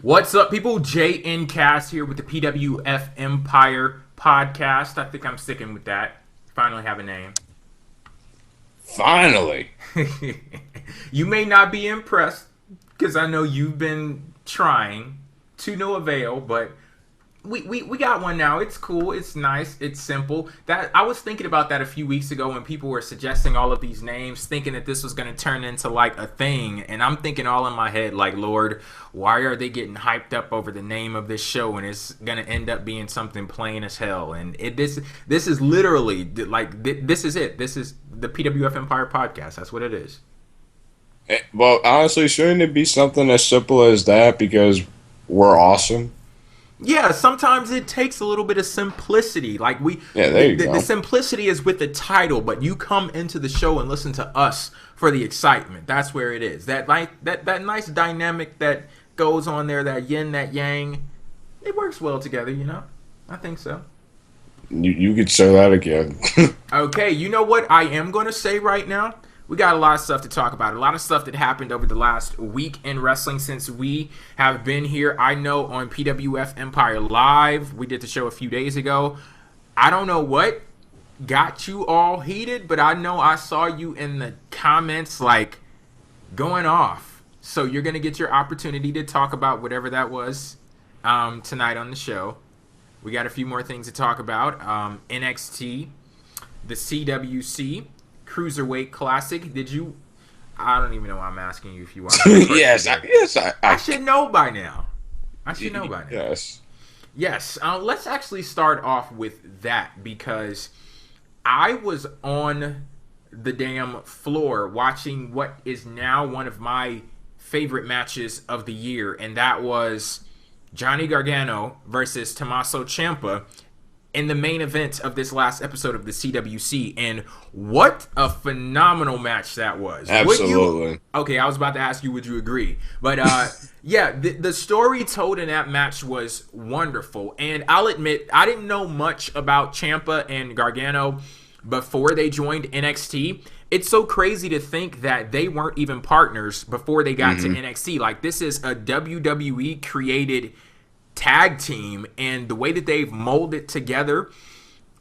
What's up, people? JN Cast here with the PWF Empire podcast. I think I'm sticking with that. Finally have a name. Finally. You may not be impressed because I know you've been trying to no avail, but we got one now. It's cool. It's nice. It's simple. That I was thinking about that a few weeks ago when people were suggesting all of these names, thinking that this was going to turn into like a thing. And I'm thinking all in my head, like, Lord, why are they getting hyped up over the name of this show? And it's going to end up being something plain as hell. And this is literally like this is it. This is the PWF Empire podcast. That's what it is. Well, honestly, shouldn't it be something as simple as that because we're awesome? Yeah, sometimes it takes a little bit of simplicity. Like There you go. the simplicity is with the title, but you come into the show and listen to us for the excitement. That's where it is. That nice dynamic that goes on there, that yin, that yang, it works well together. I think so. You could say that again. Okay, you know what I am going to say right now? We got a lot of stuff to talk about. A lot of stuff that happened over the last week in wrestling since we have been here. I know on PWF Empire Live, we did the show a few days ago. I don't know what got you all heated, but I know I saw you in the comments like going off. So you're going to get your opportunity to talk about whatever that was tonight on the show. We got a few more things to talk about. NXT, the CWC. Cruiserweight Classic. I don't even know why I'm asking you if you watched it. I should know by now. Yes. Let's actually start off with that because I was on the damn floor watching what is now one of my favorite matches of the year, and that was Johnny Gargano versus Tommaso Ciampa in the main event of this last episode of the CWC, and what a phenomenal match that was. Absolutely. Okay, I was about to ask you, would you agree? But yeah, the story told in that match was wonderful, and I'll admit, I didn't know much about Ciampa and Gargano before they joined NXT. It's so crazy to think that they weren't even partners before they got to NXT. Like, this is a WWE created tag team, and the way that they've molded together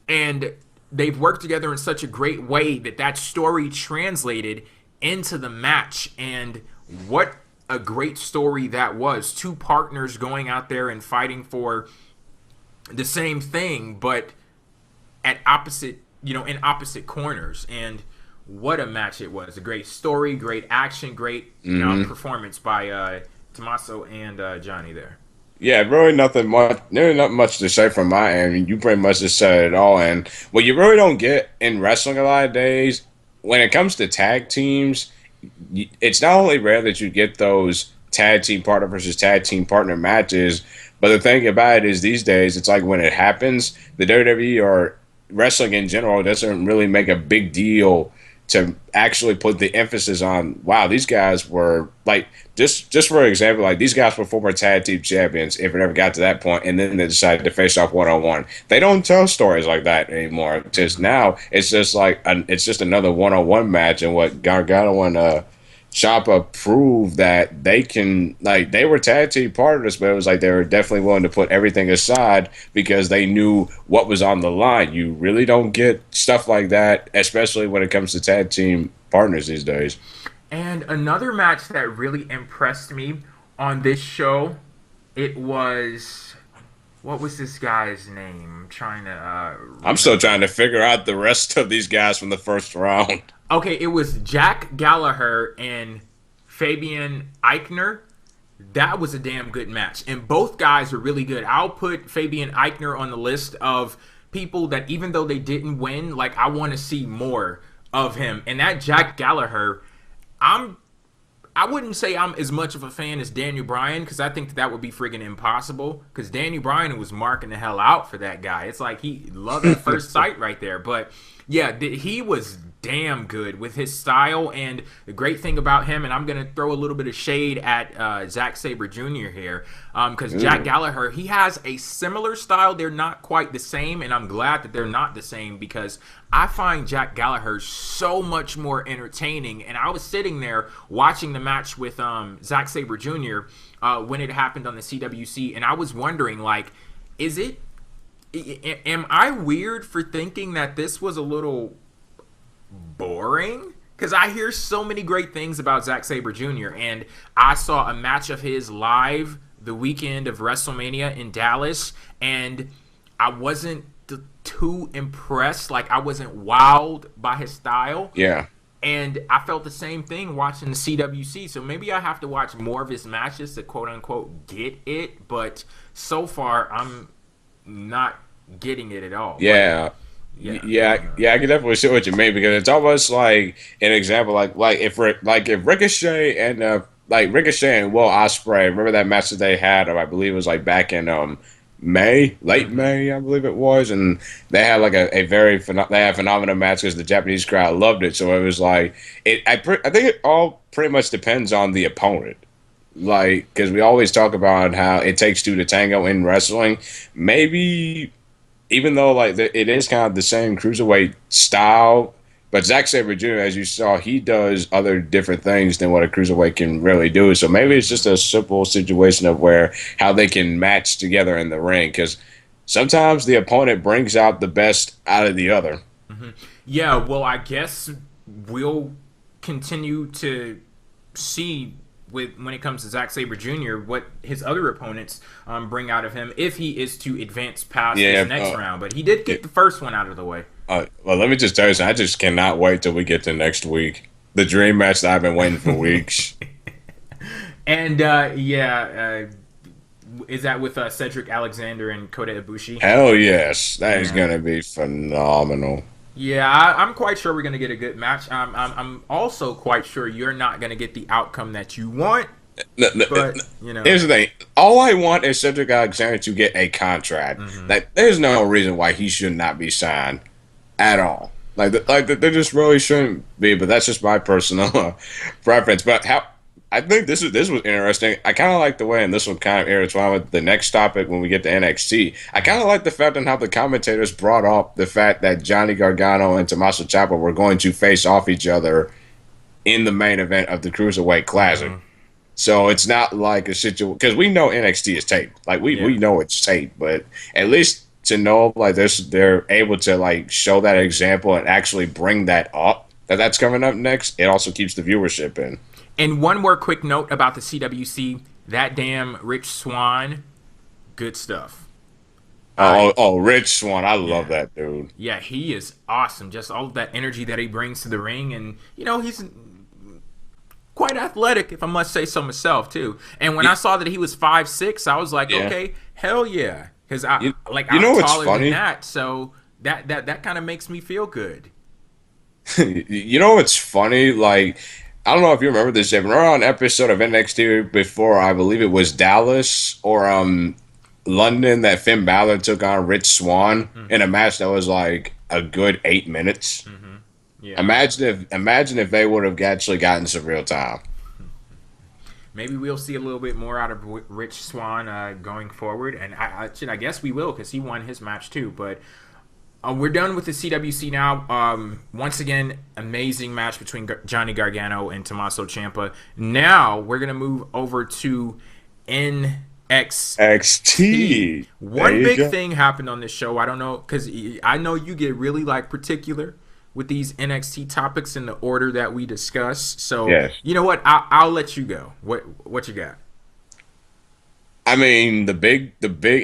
and they've worked together in such a great way that story translated into the match. And what a great story that was. Two partners going out there and fighting for the same thing, but at opposite, in opposite corners. And what a match it was. A great story, great action, great performance by Tommaso and Johnny there. Yeah, really nothing much. There's not much to say from my end. You pretty much just said it all. And what you really don't get in wrestling a lot of days, when it comes to tag teams, it's not only rare that you get those tag team partner versus tag team partner matches, but the thing about it is these days, it's like when it happens, the WWE or wrestling in general doesn't really make a big deal to actually put the emphasis on, wow, these guys were like, just for example, like these guys were former tag team champions if it ever got to that point, and then they decided to face off one-on-one. They don't tell stories like that anymore. Just now, it's just like it's just another one-on-one match, and what Gargano and Ciampa proved that they can, like, they were tag team partners, but it was like they were definitely willing to put everything aside because they knew what was on the line. You really don't get stuff like that, especially when it comes to tag team partners these days. And another match that really impressed me on this show, it was, what was this guy's name? I'm still trying to figure out the rest of these guys from the first round. Okay, it was Jack Gallagher and Fabian Eichner. That was a damn good match, and both guys are really good. I'll put Fabian Eichner on the list of people that, even though they didn't win, like, I want to see more of him. And that Jack Gallagher, I wouldn't say I'm as much of a fan as Daniel Bryan, because I think that would be friggin' impossible, because Daniel Bryan was marking the hell out for that guy. It's like he loved at first sight right there. But yeah, he was damn good with his style. And the great thing about him, and I'm going to throw a little bit of shade at Zack Sabre Jr. here, because Jack Gallagher, he has a similar style. They're not quite the same, and I'm glad that they're not the same, because I find Jack Gallagher so much more entertaining. And I was sitting there watching the match with Zack Sabre Jr. When it happened on the CWC, and I was wondering, like, am I weird for thinking that this was a little boring? Because I hear so many great things about Zack Sabre Jr., and I saw a match of his live the weekend of WrestleMania in Dallas, and I wasn't too impressed. Like, I wasn't wowed by his style. Yeah. And I felt the same thing watching the CWC. So maybe I have to watch more of his matches to quote-unquote get it. But so far, I'm not getting it at all. Yeah. Yeah, I can definitely see what you mean, because it's almost like an example, like if Ricochet and Ricochet and Will Ospreay, remember that match that they had? I believe it was like back in late May, I believe it was, and they had like a phenomenal match because the Japanese crowd loved it. So it was like I think it all pretty much depends on the opponent. Like, because we always talk about how it takes two to tango in wrestling. Maybe even though like it is kind of the same cruiserweight style, but Zack Sabre Jr., as you saw, he does other different things than what a cruiserweight can really do. So maybe it's just a simple situation of how they can match together in the ring, because sometimes the opponent brings out the best out of the other. Mm-hmm. Yeah, well, I guess we'll continue to see when it comes to Zack Sabre Jr. what his other opponents bring out of him if he is to advance past his next round. But he did get the first one out of the way. Well, let me just tell you something. I just cannot wait till we get to next week. The dream match that I've been waiting for weeks. And, is that with Cedric Alexander and Kota Ibushi? Hell yes. That is going to be phenomenal. Yeah, I'm quite sure we're going to get a good match. I'm also quite sure you're not going to get the outcome that you want. But, you know. Here's the thing. All I want is Cedric Alexander to get a contract. Mm-hmm. Like, there's no reason why he should not be signed at all. Like they just really shouldn't be, but that's just my personal preference. But I think this was interesting. I kind of like the way, and this will kind of intertwine with the next topic when we get to NXT. I kind of like the fact and how the commentators brought up the fact that Johnny Gargano and Tommaso Ciampa were going to face off each other in the main event of the Cruiserweight Classic. Mm-hmm. So it's not like a situation, because we know NXT is taped. Like we know it's taped, but at least to know like they're able to like show that example and actually bring that up, that's coming up next, it also keeps the viewership in. And one more quick note about the CWC, that damn Rich Swann, good stuff. Rich Swann, I love that dude. Yeah, he is awesome. Just all of that energy that he brings to the ring, and you know, he's quite athletic, if I must say so myself too. And when I saw that he was 5'6", I was like, okay, hell yeah. Because I'm taller than that, so that kind of makes me feel good. You know what's funny? Like, I don't know if you remember this, Jeff. Remember on an episode of NXT before, I believe it was Dallas or London, that Finn Bálor took on Rich Swann in a match that was like a good 8 minutes. Mm-hmm. Yeah. Imagine if they would have actually gotten some real time. Maybe we'll see a little bit more out of Rich Swann going forward, and I guess we will, because he won his match too. But we're done with the CWC now. Once again, amazing match between Johnny Gargano and Tommaso Ciampa. Now we're gonna move over to NXT. One big thing happened on this show. I don't know, because I know you get really like particular with these NXT topics in the order that we discuss. So, You know what? I'll let you go. What you got? I mean, the big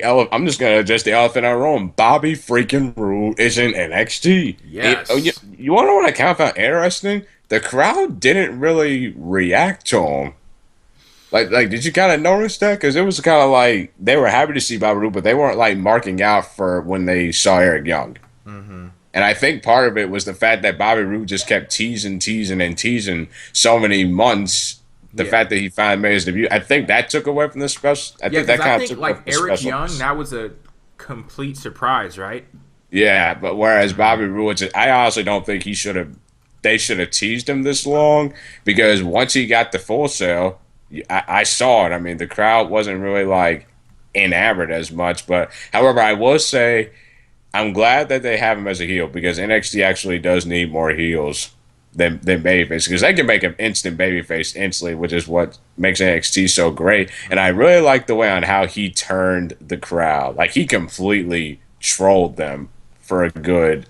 elephant. I'm just gonna address the elephant in the room. Bobby freaking Roode is in NXT. Yes. You want to know what I kind of found interesting? The crowd didn't really react to him. Like, did you kind of notice that? Because it was kind of like they were happy to see Bobby Roode, but they weren't like marking out for when they saw Eric Young. Mm-hmm. And I think part of it was the fact that Bobby Roode just kept teasing so many months. The fact that he finally made his debut, I think that took away from the special. I think Eric Young, that was a complete surprise, right? Yeah, but whereas Bobby Roode, I honestly don't think he should have they should have teased him this long, because once he got the Full Sail, I saw it. I mean, the crowd wasn't really like enamored as much. But however, I will say I'm glad that they have him as a heel, because NXT actually does need more heels than babyface, because they can make him instant babyface instantly, which is what makes NXT so great. And I really like the way on how he turned the crowd. Like, he completely trolled them for a good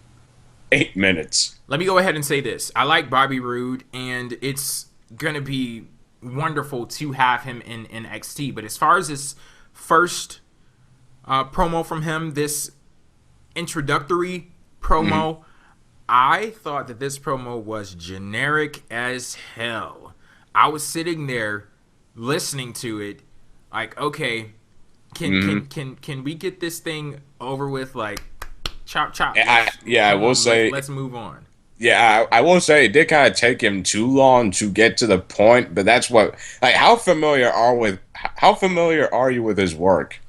8 minutes. Let me go ahead and say this. I like Bobby Roode, and it's going to be wonderful to have him in NXT. But as far as this first promo from him, this introductory promo, I thought that this promo was generic as hell. I was sitting there listening to it like, okay, can we get this thing over with? Like, chop chop. I will say, let's move on. Yeah, I will say it did kind of take him too long to get to the point, but that's what, like, how familiar are you with his work?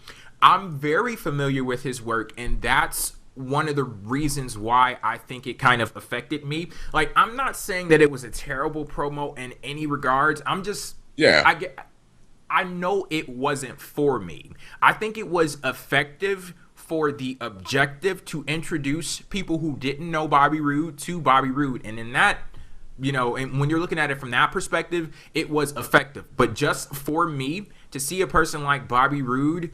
I'm very familiar with his work, and that's one of the reasons why I think it kind of affected me. Like, I'm not saying that it was a terrible promo in any regards. I'm just, I know it wasn't for me. I think it was effective for the objective to introduce people who didn't know Bobby Roode to Bobby Roode. And in that, and when you're looking at it from that perspective, it was effective. But just for me to see a person like Bobby Roode,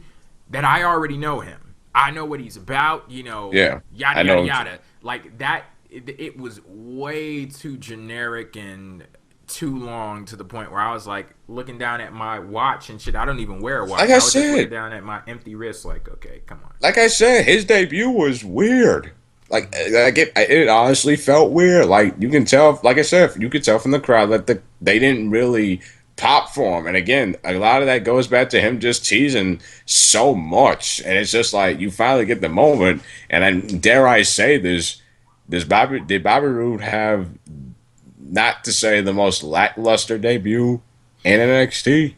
that I already know him, I know what he's about, yada, yada, yada. Like that, it was way too generic and too long, to the point where I was like looking down at my watch and shit. I don't even wear a watch. Like I was just looking down at my empty wrist like, okay, come on. Like I said, his debut was weird. Like it honestly felt weird. Like, you can tell, like I said, you could tell from the crowd that they didn't really pop for him. And again, a lot of that goes back to him just teasing so much. And it's just like, you finally get the moment. And then, dare I say this, did Bobby Roode have, not to say the most lackluster debut in NXT?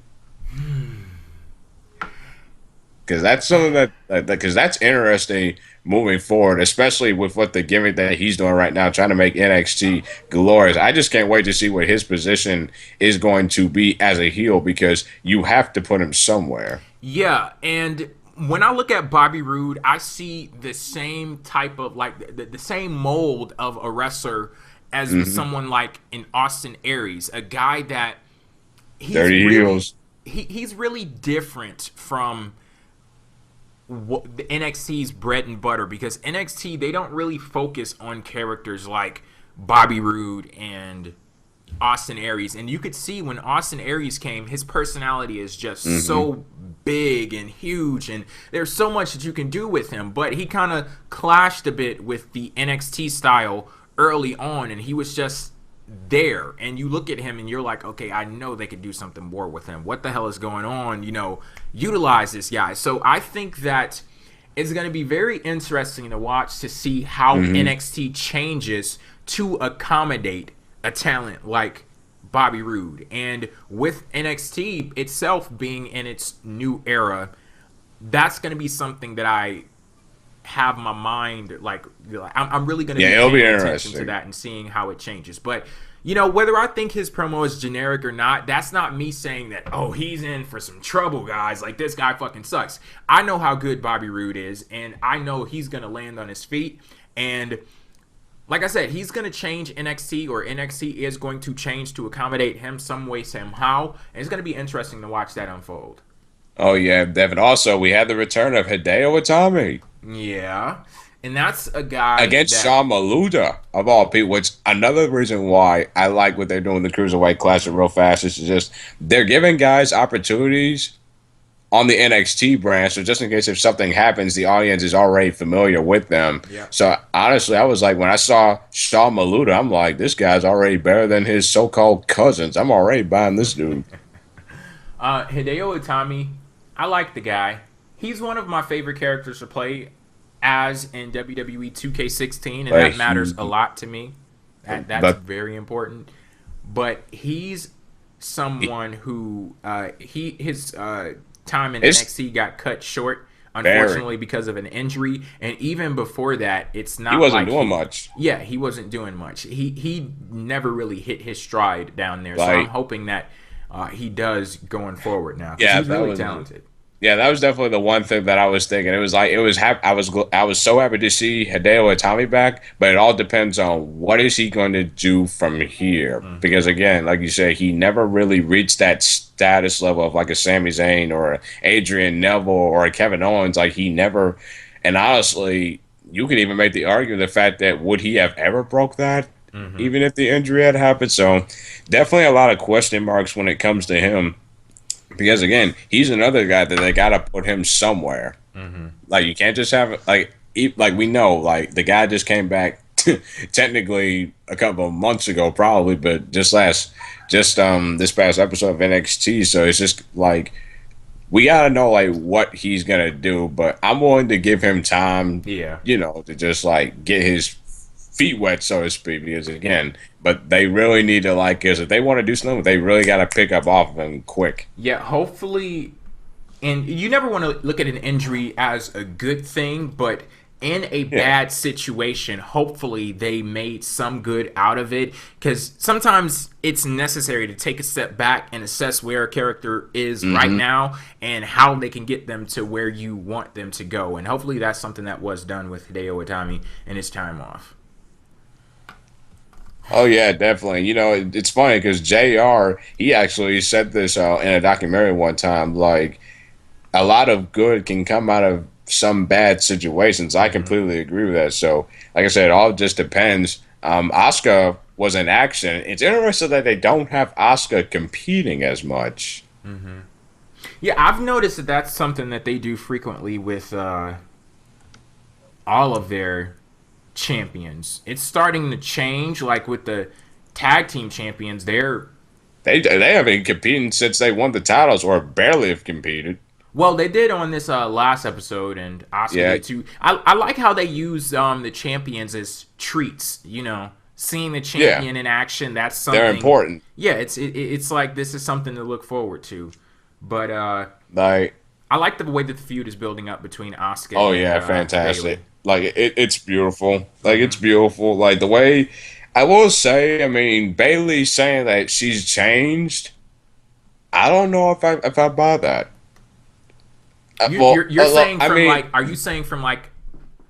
Because that's something because that's interesting moving forward, especially with what the gimmick that he's doing right now, trying to make NXT glorious. I just can't wait to see what his position is going to be as a heel, because you have to put him somewhere. Yeah, and when I look at Bobby Roode, I see the same type of, like, the same mold of a wrestler as someone like an Austin Aries, a guy that Dirty heels. He's really different from the NXT's bread and butter, because NXT, they don't really focus on characters like Bobby Roode and Austin Aries. And you could see when Austin Aries came, his personality is just so big and huge, and there's so much that you can do with him. But he kind of clashed a bit with the NXT style early on, and he was just there. And you look at him and you're like, okay, I know they could do something more with him. What the hell is going on? Utilize this guy. So I think that it's going to be very interesting to watch, to see how NXT changes to accommodate a talent like Bobby Roode. And with NXT itself being in its new era, that's going to be something that I have my mind, like I'm really going to be paying attention to that and seeing how it changes. But whether I think his promo is generic or not, that's not me saying that, oh, he's in for some trouble, guys, like this guy fucking sucks. I know how good Bobby Roode is, and I know he's going to land on his feet. And like I said, he's going to change NXT, or NXT is going to change to accommodate him some way, somehow. And it's going to be interesting to watch that unfold. Oh, yeah, Devin. Also, we had the return of Hideo Itami. Yeah. And that's a guy against Sean Maluda, of all people, which another reason why I like what they're doing the Cruiserweight Classic real fast is just they're giving guys opportunities on the NXT brand, so just in case if something happens, the audience is already familiar with them. Yeah. So honestly, I was like, when I saw Sean Maluda, I'm like, this guy's already better than his so-called cousins. I'm already buying this dude. Hideo Itami, I like the guy. He's one of my favorite characters to play as in WWE 2K16, and that matters a lot to me. That's very important. But he's someone who his time in NXT got cut short unfortunately, because of an injury. And even before that, it's not. He wasn't doing much. Yeah, he wasn't doing much. He never really hit his stride down there. So Like, I'm hoping that he does going forward now. Yeah, he's really talented. Yeah, that was definitely the one thing that I was thinking. It was like I was so happy to see Hideo Itami back, but it all depends on what is he going to do from here. Because again, like you said, he never really reached that status level of like a Sami Zayn or Adrian Neville or a Kevin Owens. Like he never, and honestly, you could even make the argument the fact that would he have ever broke that, even if the injury had happened. So definitely a lot of question marks when it comes to him. Because again, he's another guy that they gotta put him somewhere. Like you can't just have like we know like the guy just came back technically a couple of months ago probably, but this past episode of NXT. So it's just like we gotta know like what he's gonna do. But I'm willing to give him time. Yeah, to just like get his feet wet, so to speak, because again, but they really need to because if they want to do something, they really got to pick up off of him quick. Yeah, hopefully, and you never want to look at an injury as a good thing, but in a bad situation, hopefully they made some good out of it, because sometimes it's necessary to take a step back and assess where a character is right now and how they can get them to where you want them to go, and hopefully that's something that was done with Hideo Itami in his time off. Oh yeah, definitely. It's funny because JR, he actually said this in a documentary one time. Like, a lot of good can come out of some bad situations. I completely agree with that. So, like I said, it all just depends. Asuka was in action. It's interesting that they don't have Asuka competing as much. Yeah, I've noticed that that's something that they do frequently with all of their champions. It's starting to change, like with the tag team champions. They haven't competed since they won the titles, or barely have competed. Well, they did on this last episode, and Asuka did too. I like how they use the champions as treats. Seeing the champion in action, that's something. They're important. Yeah, it's like this is something to look forward to. But I like the way that the feud is building up between Asuka. Oh and, yeah, fantastic. Bayley. Like it's beautiful. Like it's beautiful. Like the way I will say, I mean, Bayley saying that she's changed. I don't know if I buy that. You're saying are you saying from like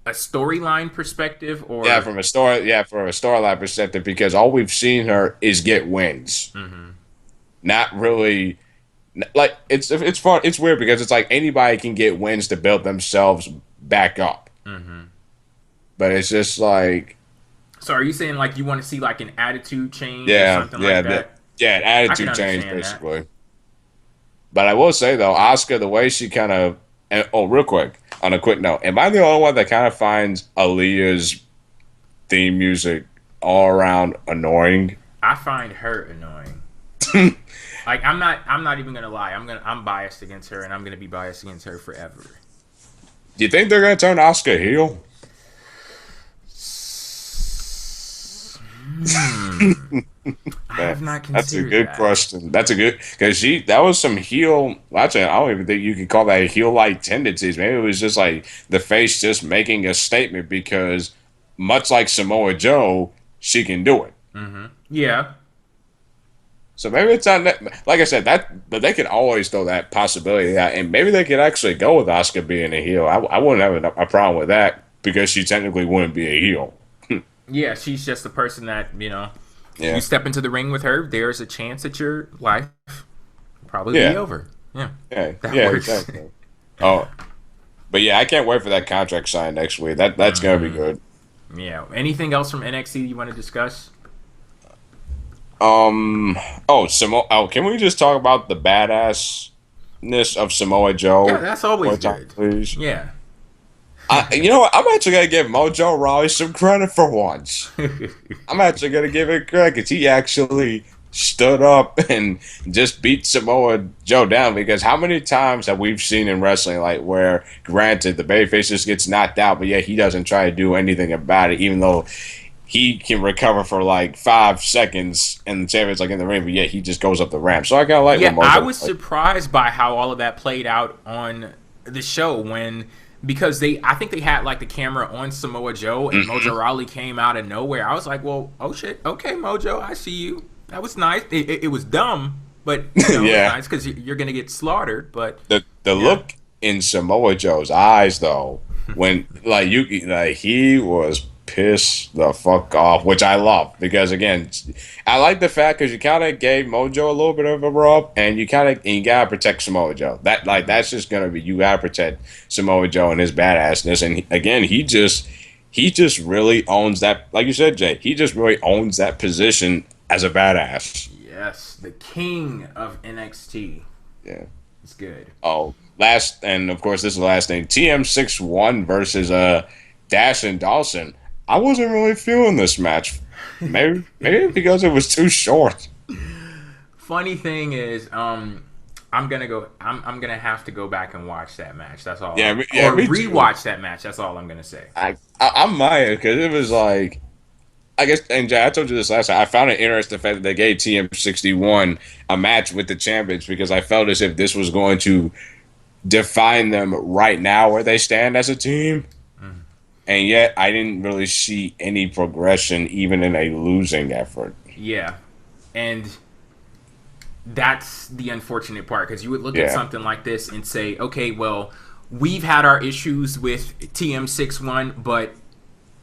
a storyline perspective, or from a storyline perspective, because all we've seen her is get wins. Not really. Like it's fun. It's weird because it's like anybody can get wins to build themselves back up. But it's just like. So are you saying like you want to see like an attitude change or something like that? An attitude change basically. That. But I will say though, Asuka, the way she kind of, real quick on a quick note, am I the only one that kind of finds Aaliyah's theme music all around annoying? I find her annoying. Like I'm not even gonna lie. I'm biased against her, and I'm gonna be biased against her forever. Do you think they're gonna turn Asuka heel? I have not considered That's a good question. That's a good, because that was some heel. Actually, I don't even think you could call that heel-like tendencies. Maybe it was just like the face just making a statement because, much like Samoa Joe, she can do it. Yeah. So maybe it's not that, like I said, but they could always throw that possibility out, and maybe they could actually go with Asuka being a heel. I wouldn't have a problem with that because she technically wouldn't be a heel. Yeah, she's just the person that, you step into the ring with her, there's a chance that your life will probably be over. Yeah. That works. Exactly. Oh, but yeah, I can't wait for that contract sign next week. That's gonna be good. Yeah. Anything else from NXT you want to discuss? Can we just talk about the badassness of Samoa Joe? Yeah, that's always good. Please. Yeah. You know what? I'm actually going to give Mojo Rawley some credit for once. I'm actually going to give it credit because he actually stood up and just beat Samoa Joe down, because how many times have we seen in wrestling, like, where, granted, the babyface just gets knocked out, but he doesn't try to do anything about it, even though he can recover for like 5 seconds and the champion's like in the ring, but he just goes up the ramp. So I kind of like I was surprised by how all of that played out on the show when, because I think they had like the camera on Samoa Joe, and Mojo Rawley came out of nowhere. I was like, well, oh shit, okay, Mojo, I see you. That was nice. It was dumb, but you know, it was nice because you're gonna get slaughtered. But the look in Samoa Joe's eyes, though, when he was pissed the fuck off, which I love, because again, I like the fact because you kind of gave Mojo a little bit of a rub, and you gotta protect Samoa Joe. That's just gonna be, you gotta protect Samoa Joe and his badassness. And again, he just really owns that, like you said, Jay. He just really owns that position as a badass. Yes, the king of NXT. Yeah, it's good. Oh, and of course this is the last thing. TM61 versus Dash and Dawson. I wasn't really feeling this match. Maybe because it was too short. Funny thing is, I'm gonna have to go back and watch that match. That's all. Or rewatch that match. That's all I'm gonna say. I might, because it was like, I guess, and Jay, I told you this last time. I found it interesting the fact that they gave TM61 a match with the champions, because I felt as if this was going to define them right now where they stand as a team. And yet, I didn't really see any progression, even in a losing effort. Yeah, and that's the unfortunate part, because you would look at something like this and say, okay, well, we've had our issues with TM61, but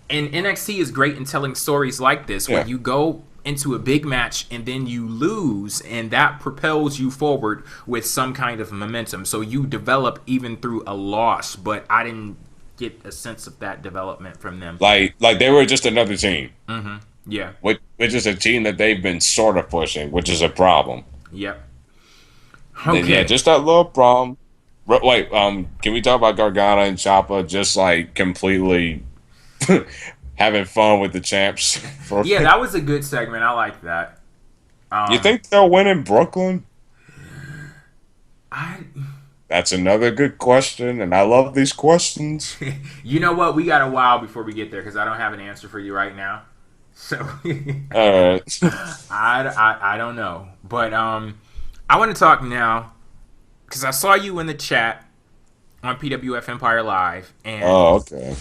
NXT is great in telling stories like this, where you go into a big match and then you lose, and that propels you forward with some kind of momentum. So you develop even through a loss, but I didn't get a sense of that development from them. Like they were just another team. Mm-hmm. Yeah. Which is a team that they've been sort of pushing, which is a problem. Yep. Okay. And yeah, just that little problem. Wait, can we talk about Gargano and Ciampa just like completely having fun with the champs? Yeah, that was a good segment. I like that. You think they'll win in Brooklyn? That's another good question, and I love these questions. You know what? We got a while before we get there, because I don't have an answer for you right now. So, all right. I don't know, but I want to talk now, because I saw you in the chat on PWF Empire Live, and okay.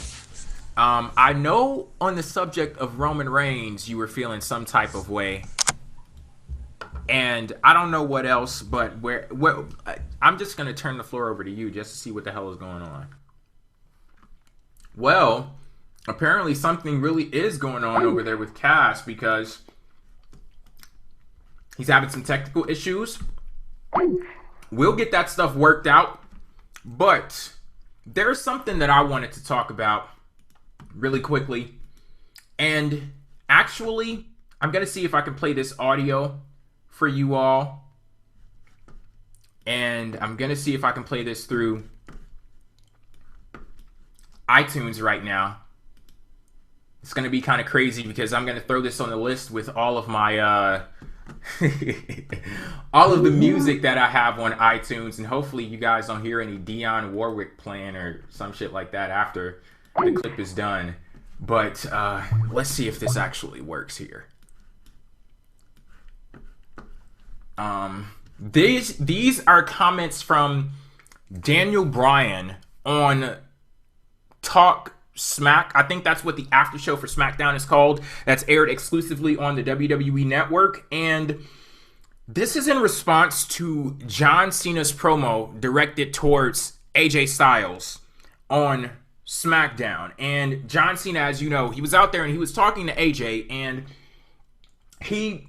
I know on the subject of Roman Reigns, you were feeling some type of way. And I don't know what else, but I'm just going to turn the floor over to you just to see what the hell is going on. Well, apparently something really is going on over there with Cass, because he's having some technical issues. We'll get that stuff worked out. But there's something that I wanted to talk about really quickly. And actually, I'm going to see if I can play this audio for you all, and I'm gonna see if I can play this through iTunes right now. It's gonna be kind of crazy, because I'm gonna throw this on the list with all of my all of the music that I have on iTunes, and hopefully you guys don't hear any Dionne Warwick playing or some shit like that after the clip is done. But let's see if this actually works here. These are comments from Daniel Bryan on Talk Smack. I think that's what the after show for SmackDown is called. That's aired exclusively on the WWE Network. And this is in response to John Cena's promo directed towards AJ Styles on SmackDown. And John Cena, as you know, he was out there and he was talking to AJ, and he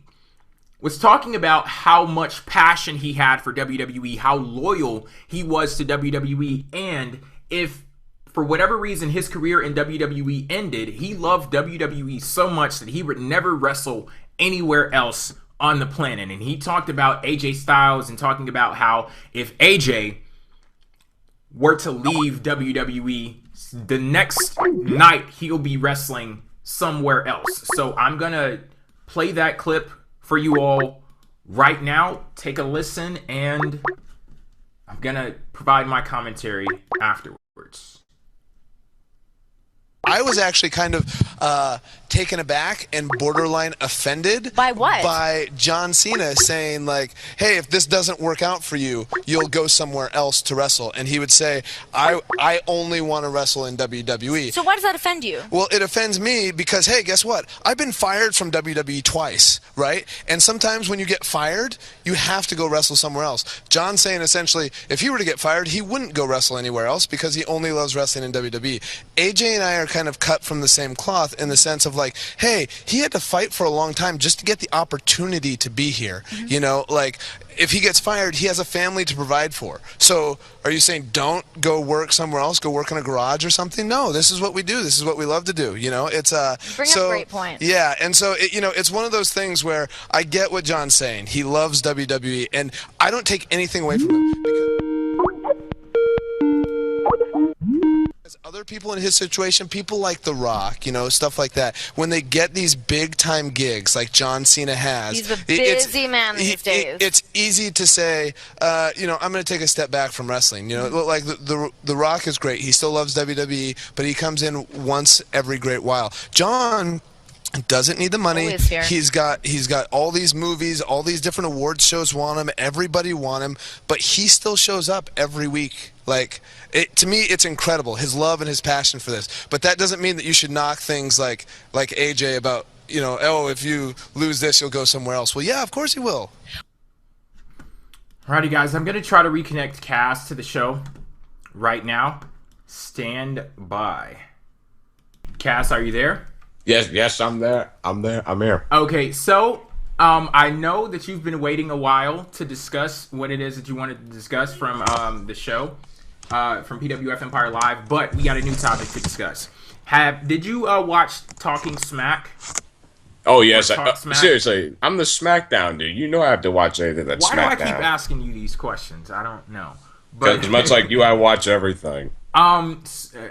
was talking about how much passion he had for WWE, how loyal he was to WWE, and if for whatever reason his career in WWE ended, he loved WWE so much that he would never wrestle anywhere else on the planet. And he talked about AJ Styles and talking about how if AJ were to leave WWE, the next night he'll be wrestling somewhere else. So I'm gonna play that clip for you all right now. Take a listen, and I'm gonna provide my commentary afterwards. I was actually kind of taken aback and borderline offended. By what? By John Cena saying, like, hey, if this doesn't work out for you, you'll go somewhere else to wrestle. And he would say, I only want to wrestle in WWE. So why does that offend you? Well, it offends me because, hey, guess what? I've been fired from WWE twice, right? And sometimes when you get fired, you have to go wrestle somewhere else. John's saying essentially, if he were to get fired, he wouldn't go wrestle anywhere else because he only loves wrestling in WWE. AJ and I are kind of cut from the same cloth in the sense of like, hey, he had to fight for a long time just to get the opportunity to be here. You know, like, if he gets fired, he has a family to provide for. So are you saying don't go work somewhere else, go work in a garage or something? No, this is what we do. This is what we love to do. You know, it's Bring up a great point. Yeah, and so you know, it's one of those things where I get what John's saying. He loves WWE, and I don't take anything away from him because other people in his situation, people like The Rock, you know, stuff like that, when they get these big time gigs like John Cena has, he's a busy man these days. It's easy to say, you know, I'm going to take a step back from wrestling. You know, like the Rock is great. He still loves WWE, but he comes in once every great while. John doesn't need the money. He's got all these movies, all these different awards shows want him. Everybody want him, but he still shows up every week. Like, to me, it's incredible, his love and his passion for this. But that doesn't mean that you should knock things like AJ about, you know, oh, if you lose this, you'll go somewhere else. Well, yeah, of course he will. Alrighty, guys, I'm gonna try to reconnect Cass to the show right now. Stand by. Cass, are you there? Yes, I'm there. I'm here. Okay, so I know that you've been waiting a while to discuss what it is that you wanted to discuss from the show, from PWF Empire Live, but we got a new topic to discuss. Did you watch Talking Smack? Oh, yes. Seriously, I'm the SmackDown dude. You know I have to watch anything that's SmackDown. Why do I keep asking you these questions? I don't know. Because much like you, I watch everything. I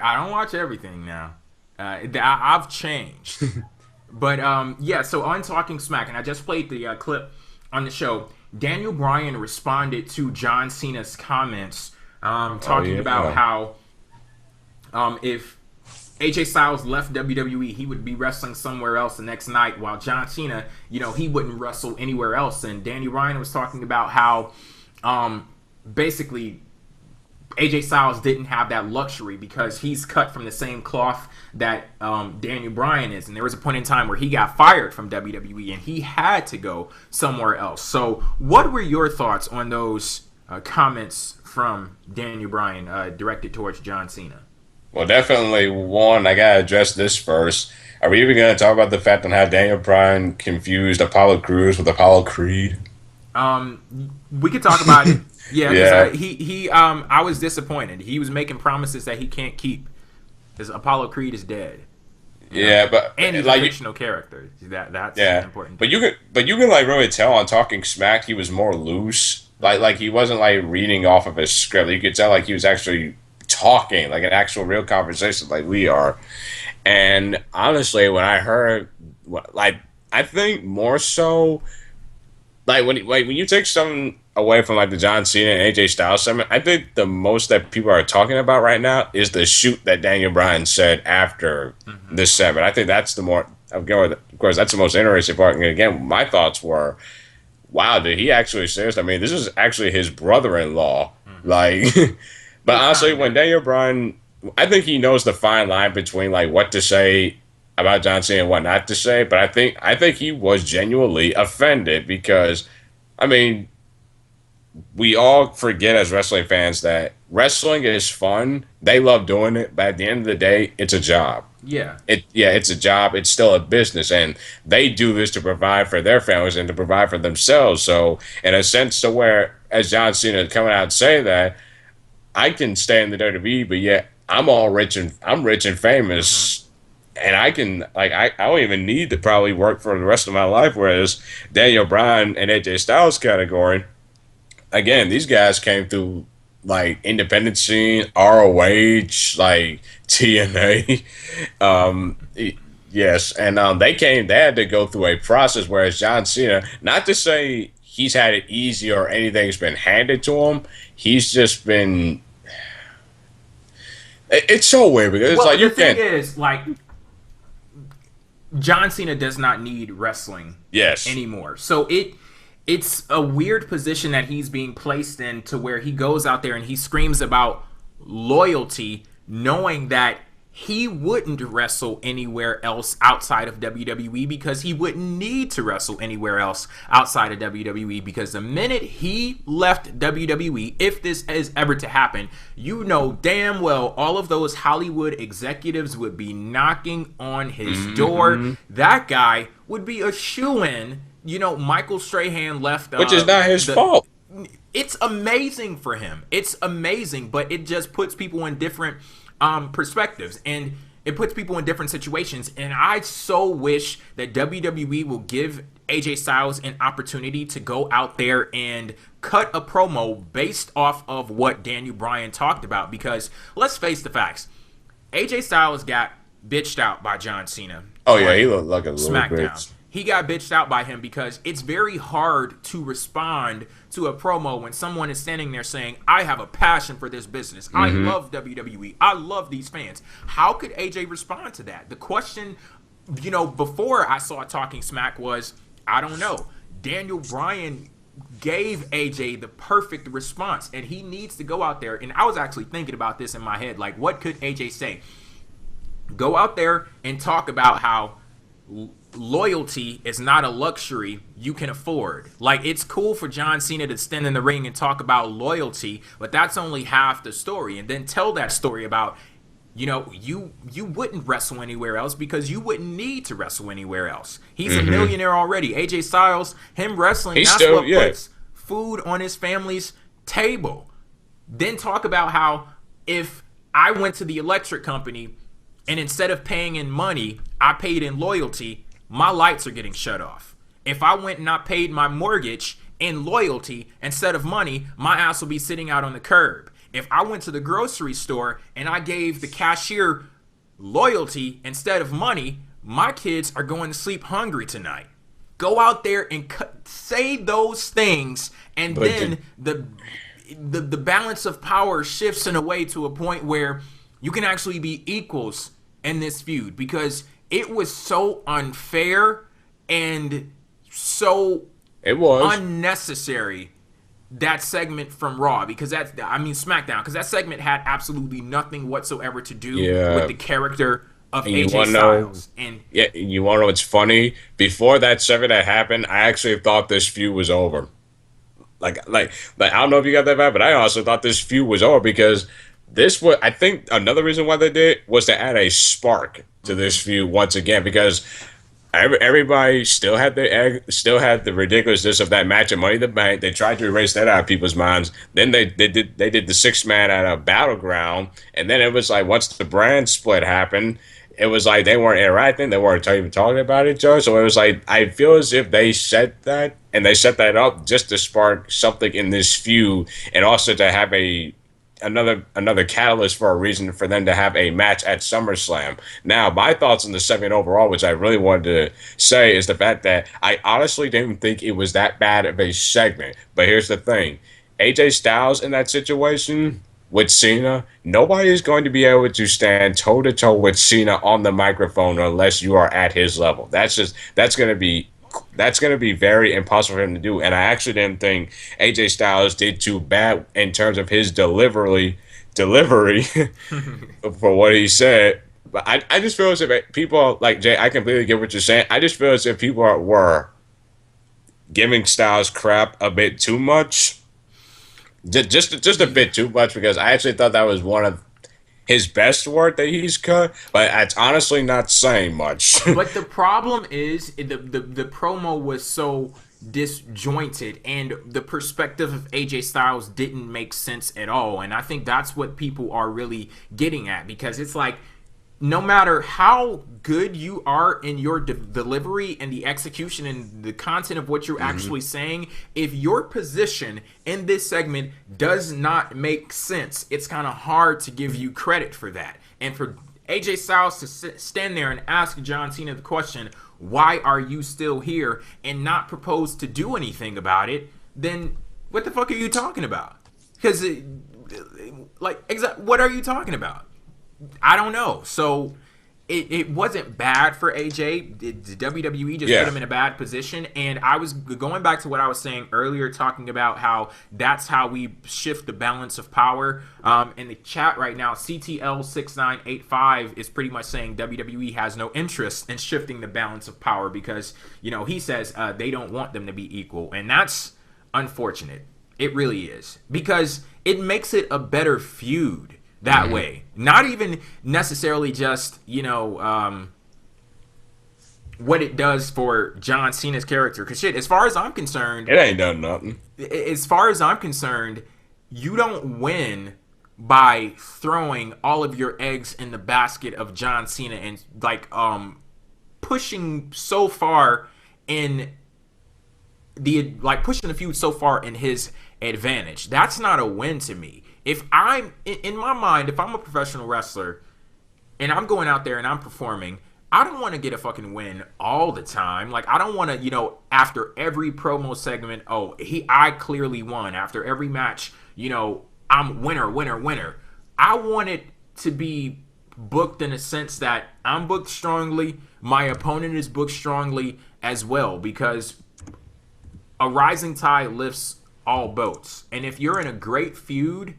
don't watch everything now. I've changed. But yeah, so on Talking Smack, and I just played the clip on the show, Daniel Bryan responded to John Cena's comments talking about how if AJ Styles left WWE, he would be wrestling somewhere else the next night, while John Cena, you know, he wouldn't wrestle anywhere else. And Daniel Bryan was talking about how basically AJ Styles didn't have that luxury because he's cut from the same cloth that Daniel Bryan is. And there was a point in time where he got fired from WWE and he had to go somewhere else. So what were your thoughts on those comments from Daniel Bryan directed towards John Cena? Well, definitely, one, I got to address this first. Are we even going to talk about the fact on how Daniel Bryan confused Apollo Crews with Apollo Creed? We could talk about it. Yeah. I was disappointed. He was making promises that he can't keep. Because Apollo Creed is dead. Yeah, but and he's like, a fictional character. That's important. But you can like really tell on Talking Smack he was more loose. Like he wasn't like reading off of his script. You could tell like he was actually talking, like an actual real conversation, like we are. And honestly, when I heard, like, I think more so, like when you take something away from like the John Cena and AJ Styles segment, I think the most that people are talking about right now is the shoot that Daniel Bryan said after this segment. I think that's the more, of course, that's the most interesting part. And again, my thoughts were, wow, did he actually say this? I mean, this is actually his brother-in-law. Like, but honestly, when Daniel Bryan, I think he knows the fine line between like what to say about John Cena and what not to say. But I think he was genuinely offended because, I mean, we all forget as wrestling fans that wrestling is fun. They love doing it, but at the end of the day, it's a job. It's a job. It's still a business, and they do this to provide for their families and to provide for themselves. So, in a sense, to where as John Cena coming out and saying that, I can stay in the WWE, but yet I'm rich and famous, and I can I don't even need to probably work for the rest of my life. Whereas Daniel Bryan and AJ Styles category, again, these guys came through like independent scene, ROH, like TNA, yes, and they had to go through a process. Whereas John Cena, not to say he's had it easy or anything's been handed to him, he's just been. It's so weird because it's like you can't. The thing is, like, John Cena does not need wrestling anymore. So it's a weird position that he's being placed in, to where he goes out there and he screams about loyalty, knowing that he wouldn't wrestle anywhere else outside of WWE, because he wouldn't need to wrestle anywhere else outside of WWE, because the minute he left WWE, if this is ever to happen, you know damn well all of those Hollywood executives would be knocking on his door. That guy would be a shoo-in. You know, Michael Strahan left, which is not his fault. It's amazing for him. It's amazing, but it just puts people in different perspectives, and it puts people in different situations. And I so wish that WWE will give AJ Styles an opportunity to go out there and cut a promo based off of what Daniel Bryan talked about, because let's face the facts, AJ Styles got bitched out by John Cena. Oh yeah, he looked like a little SmackDown. bitch. He got bitched out by him because it's very hard to respond to a promo when someone is standing there saying, I have a passion for this business. I love WWE. I love these fans. How could AJ respond to that? The question, you know, before I saw Talking Smack was, I don't know. Daniel Bryan gave AJ the perfect response, and he needs to go out there. And I was actually thinking about this in my head. Like, what could AJ say? Go out there and talk about how loyalty is not a luxury you can afford. Like, it's cool for John Cena to stand in the ring and talk about loyalty, but that's only half the story. And then tell that story about, you know, you wouldn't wrestle anywhere else because you wouldn't need to wrestle anywhere else. He's a millionaire already. AJ Styles, him wrestling, that's what puts food on his family's table. Then talk about how if I went to the electric company and instead of paying in money, I paid in loyalty, my lights are getting shut off. If I went and I paid my mortgage in loyalty instead of money, my ass will be sitting out on the curb. If I went to the grocery store and I gave the cashier loyalty instead of money, my kids are going to sleep hungry tonight. Go out there and say those things, and then the balance of power shifts in a way to a point where you can actually be equals in this feud, because it was so unfair and so unnecessary, that segment from Raw, because SmackDown, because that segment had absolutely nothing whatsoever to do with the character of AJ Styles. And you want to know what's funny? Before that segment that happened, I actually thought this feud was over. Like I don't know if you got that vibe, but I also thought this feud was over, because this was, I think, another reason why they did was to add a spark to this feud once again, because everybody still had the ridiculousness of that match at Money in the Bank. They tried to erase that out of people's minds. Then they did the 6-man at a Battleground, and then it was like once the brand split happened, it was like they weren't interacting, they weren't even talking about each other. So it was like, I feel as if they set that, and they set that up just to spark something in this feud, and also to have another catalyst for a reason for them to have a match at SummerSlam. Now, my thoughts on the segment overall, which I really wanted to say, is the fact that I honestly didn't think it was that bad of a segment. But here's the thing. AJ Styles in that situation with Cena, nobody is going to be able to stand toe-to-toe with Cena on the microphone unless you are at his level. That's going to be very impossible for him to do. And I actually didn't think AJ Styles did too bad in terms of his delivery for what he said. But I just feel as if people, like Jay, I completely get what you're saying. I just feel as if people were giving Styles crap a bit too much. Just a bit too much, because I actually thought that was one of his best work that he's cut, but it's honestly not saying much. But the problem is the promo was so disjointed, and the perspective of AJ Styles didn't make sense at all. And I think that's what people are really getting at, because it's like, no matter how good you are in your delivery and the execution and the content of what you're actually saying, if your position in this segment does not make sense, it's kind of hard to give you credit for that. And for AJ Styles to stand there and ask John Cena the question, why are you still here, and not propose to do anything about it, then what the fuck are you talking about? Because, what are you talking about? I don't know. So it wasn't bad for AJ. The WWE just put him in a bad position. And I was going back to what I was saying earlier, talking about how that's how we shift the balance of power. In the chat right now, CTL6985 is pretty much saying WWE has no interest in shifting the balance of power because, he says they don't want them to be equal. And that's unfortunate. It really is. Because it makes it a better feud that way. Not even necessarily just, what it does for John Cena's character. Because shit, as far as I'm concerned, it ain't done nothing. As far as I'm concerned, you don't win by throwing all of your eggs in the basket of John Cena and pushing so far in pushing the feud so far in his advantage. That's not a win to me. If I'm in my mind, if I'm a professional wrestler and I'm going out there and I'm performing, I don't want to get a fucking win all the time. Like, I don't want to, after every promo segment, I clearly won. After every match, I'm winner, winner, winner. I want it to be booked in a sense that I'm booked strongly, my opponent is booked strongly as well, because a rising tide lifts all boats. And if you're in a great feud,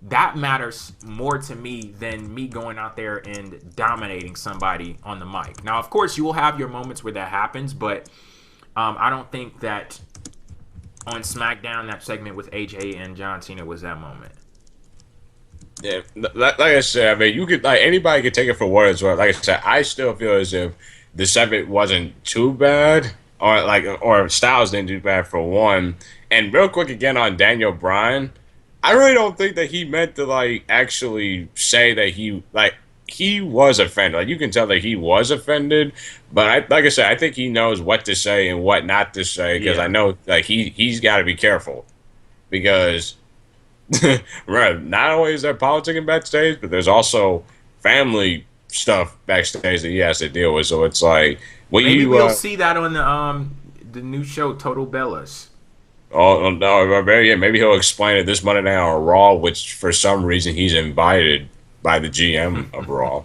that matters more to me than me going out there and dominating somebody on the mic. Now, of course, you will have your moments where that happens, but I don't think that on SmackDown, that segment with AJ and John Cena was that moment. Yeah, like I said, I mean, you could anybody could take it for what it's worth. Like I said, I still feel as if the segment wasn't too bad, or Styles didn't do bad for one. And real quick again on Daniel Bryan, I really don't think that he meant to actually say that he was offended. You can tell that he was offended, but like I said, I think he knows what to say and what not to say, because I know he's got to be careful, because not only is there politicking backstage, but there's also family stuff backstage that he has to deal with. So it's maybe we'll see that on the new show Total Bellas. Oh no! Maybe he'll explain it this Monday night on Raw, which for some reason he's invited by the GM of Raw.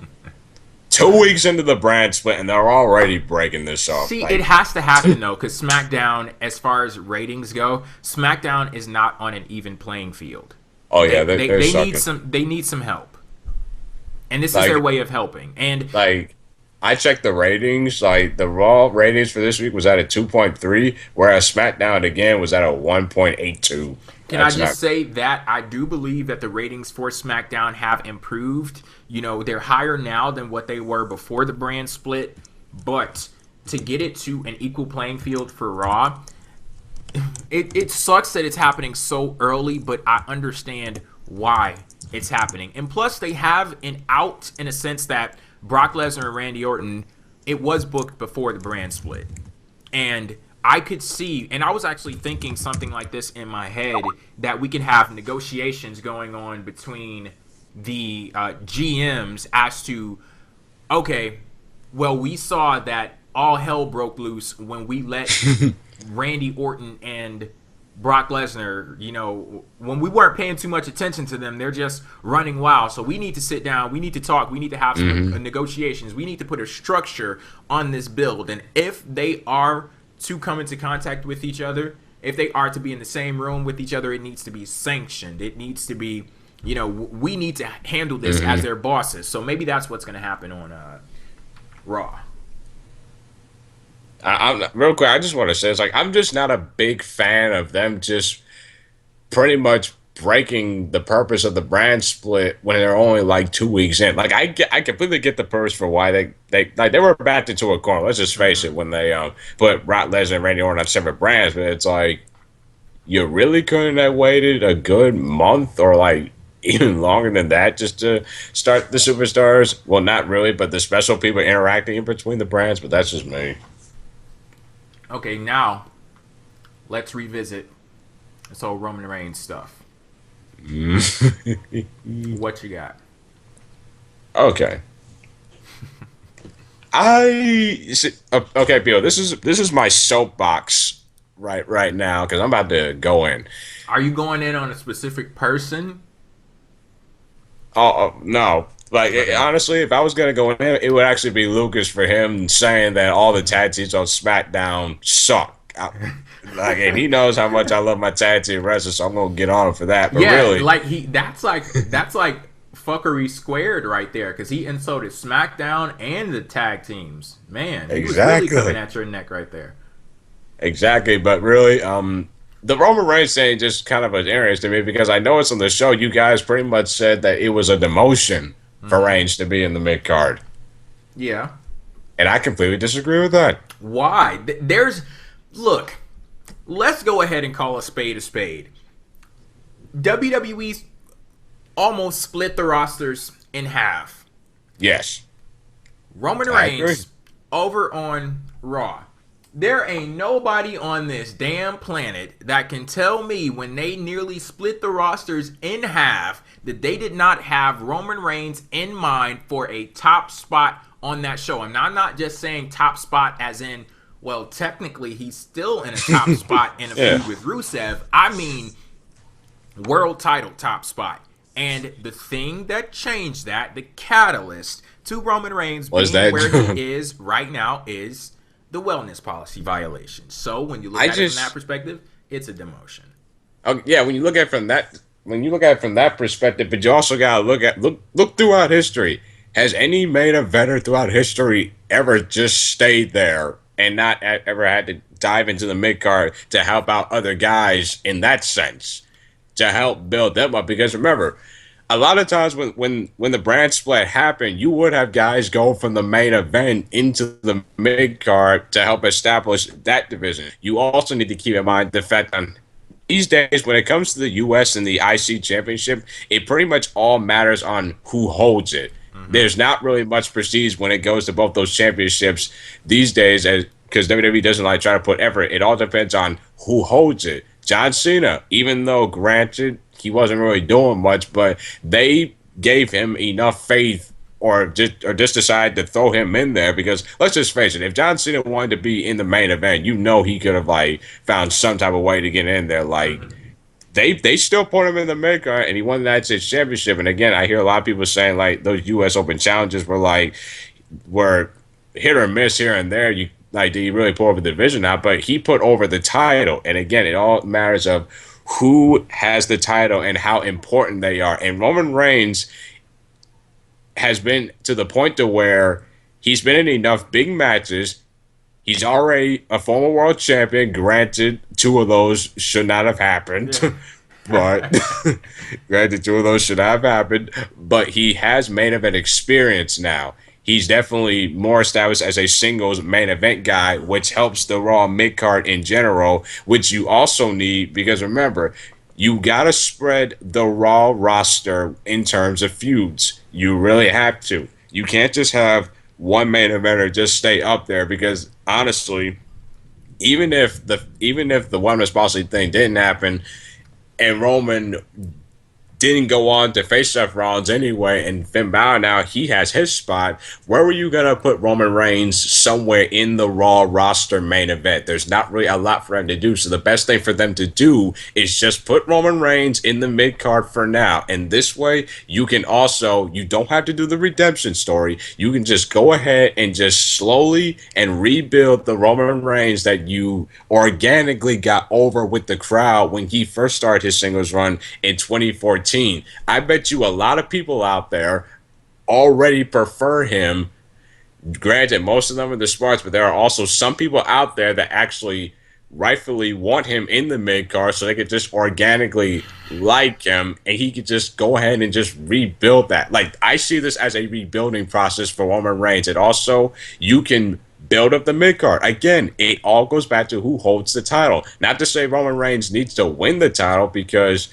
2 weeks into the brand split, and they're already breaking this off. See, it has to happen though, because SmackDown, as far as ratings go, SmackDown is not on an even playing field. Oh yeah, they need some help, and this is their way of helping. And I checked the ratings. The Raw ratings for this week was at a 2.3, whereas SmackDown again was at a 1.82. Can I just say that I do believe that the ratings for SmackDown have improved. They're higher now than what they were before the brand split. But to get it to an equal playing field for Raw, it sucks that it's happening so early, but I understand why it's happening. And plus, they have an out in a sense that Brock Lesnar and Randy Orton, it was booked before the brand split. And I could see, and I was actually thinking something like this in my head, that we could have negotiations going on between the GMs as to, okay, well, we saw that all hell broke loose when we let Randy Orton and Brock Lesnar, when we weren't paying too much attention to them, they're just running wild. So we need to sit down. We need to talk. We need to have some negotiations. We need to put a structure on this build. And if they are to come into contact with each other, if they are to be in the same room with each other, it needs to be sanctioned. It needs to be, we need to handle this as their bosses. So maybe that's what's going to happen on Raw. I'm real quick, I just want to say, I'm just not a big fan of them just pretty much breaking the purpose of the brand split when they're only 2 weeks in. I completely get the purpose for why they were backed into a corner. Let's just face it, when they put Brock Lesnar and Randy Orton on separate brands. But it's you really couldn't have waited a good month or even longer than that just to start the superstars. Well, not really, but the special people interacting in between the brands. But that's just me. Okay, now let's revisit this whole Roman Reigns stuff. What you got? Okay. Okay, Bill. This is my soapbox right now, because I'm about to go in. Are you going in on a specific person? Oh no. Like, honestly, if I was going to go in there, it would actually be Lucas for him saying that all the tag teams on SmackDown suck. And he knows how much I love my tag team wrestlers, so I'm going to get on him for that. But really, that's like fuckery squared right there, because he insulted SmackDown and the tag teams. Man, he was really coming at your neck right there. Exactly, but really, the Roman Reigns thing just kind of was interesting to me because I know it's on the show. You guys pretty much said that it was a demotion for Reigns to be in the mid card. Yeah, and I completely disagree with that. Why? Look, let's go ahead and call a spade a spade. WWE's almost split the rosters in half. Yes. Roman Reigns over on Raw. There ain't nobody on this damn planet that can tell me when they nearly split the rosters in half that they did not have Roman Reigns in mind for a top spot on that show. And I'm not just saying top spot as in, well, technically he's still in a top spot in a feud with Rusev. I mean world title top spot. And the thing that changed that, the catalyst to Roman Reigns being where he is right now, is the wellness policy violation. So when you look at it from that perspective, it's a demotion. Yeah, when you look at it from that perspective, but you also gotta look throughout history. Has any main eventer throughout history ever just stayed there and not ever had to dive into the mid card to help out other guys in that sense, to help build them up? Because remember, a lot of times when the brand split happened, you would have guys go from the main event into the mid card to help establish that division. You also need to keep in mind the fact that these days, when it comes to the U.S. and the IC championship, it pretty much all matters on who holds it. There's not really much prestige when it goes to both those championships these days, because WWE doesn't like try to put effort. It all depends on who holds it. John Cena, even though granted he wasn't really doing much, but they gave him enough faith or just decided to throw him in there, because let's just face it, if John Cena wanted to be in the main event, he could have found some type of way to get in there. They still put him in the mid card, and he won the United States Championship. And again, I hear a lot of people saying those U.S. Open challenges were hit or miss here and there. Did he really pull over the division out? But he put over the title. And again, it all matters of who has the title and how important they are. And Roman Reigns has been to the point to where he's been in enough big matches. He's already a former world champion. Granted, 2 of those should not have happened. Yeah. But granted, 2 of those should not have happened. But he has main event experience now. He's definitely more established as a singles main event guy, which helps the Raw mid-card in general, which you also need, because remember, you got to spread the Raw roster in terms of feuds. You really have to. You can't just have one main eventer just stay up there, because honestly, even if the wellness policy thing didn't happen and Roman didn't go on to face Seth Rollins anyway, and Finn Balor now, he has his spot. Where were you going to put Roman Reigns? Somewhere in the Raw roster main event. There's not really a lot for them to do, so the best thing for them to do is just put Roman Reigns in the mid-card for now. And this way, you don't have to do the redemption story. You can just go ahead and just slowly and rebuild the Roman Reigns that you organically got over with the crowd when he first started his singles run in 2014. I bet you a lot of people out there already prefer him. Granted, most of them are the smarts, but there are also some people out there that actually rightfully want him in the mid-card so they could just organically like him, and he could just go ahead and just rebuild that. I see this as a rebuilding process for Roman Reigns. And also, you can build up the mid-card. Again, it all goes back to who holds the title. Not to say Roman Reigns needs to win the title, because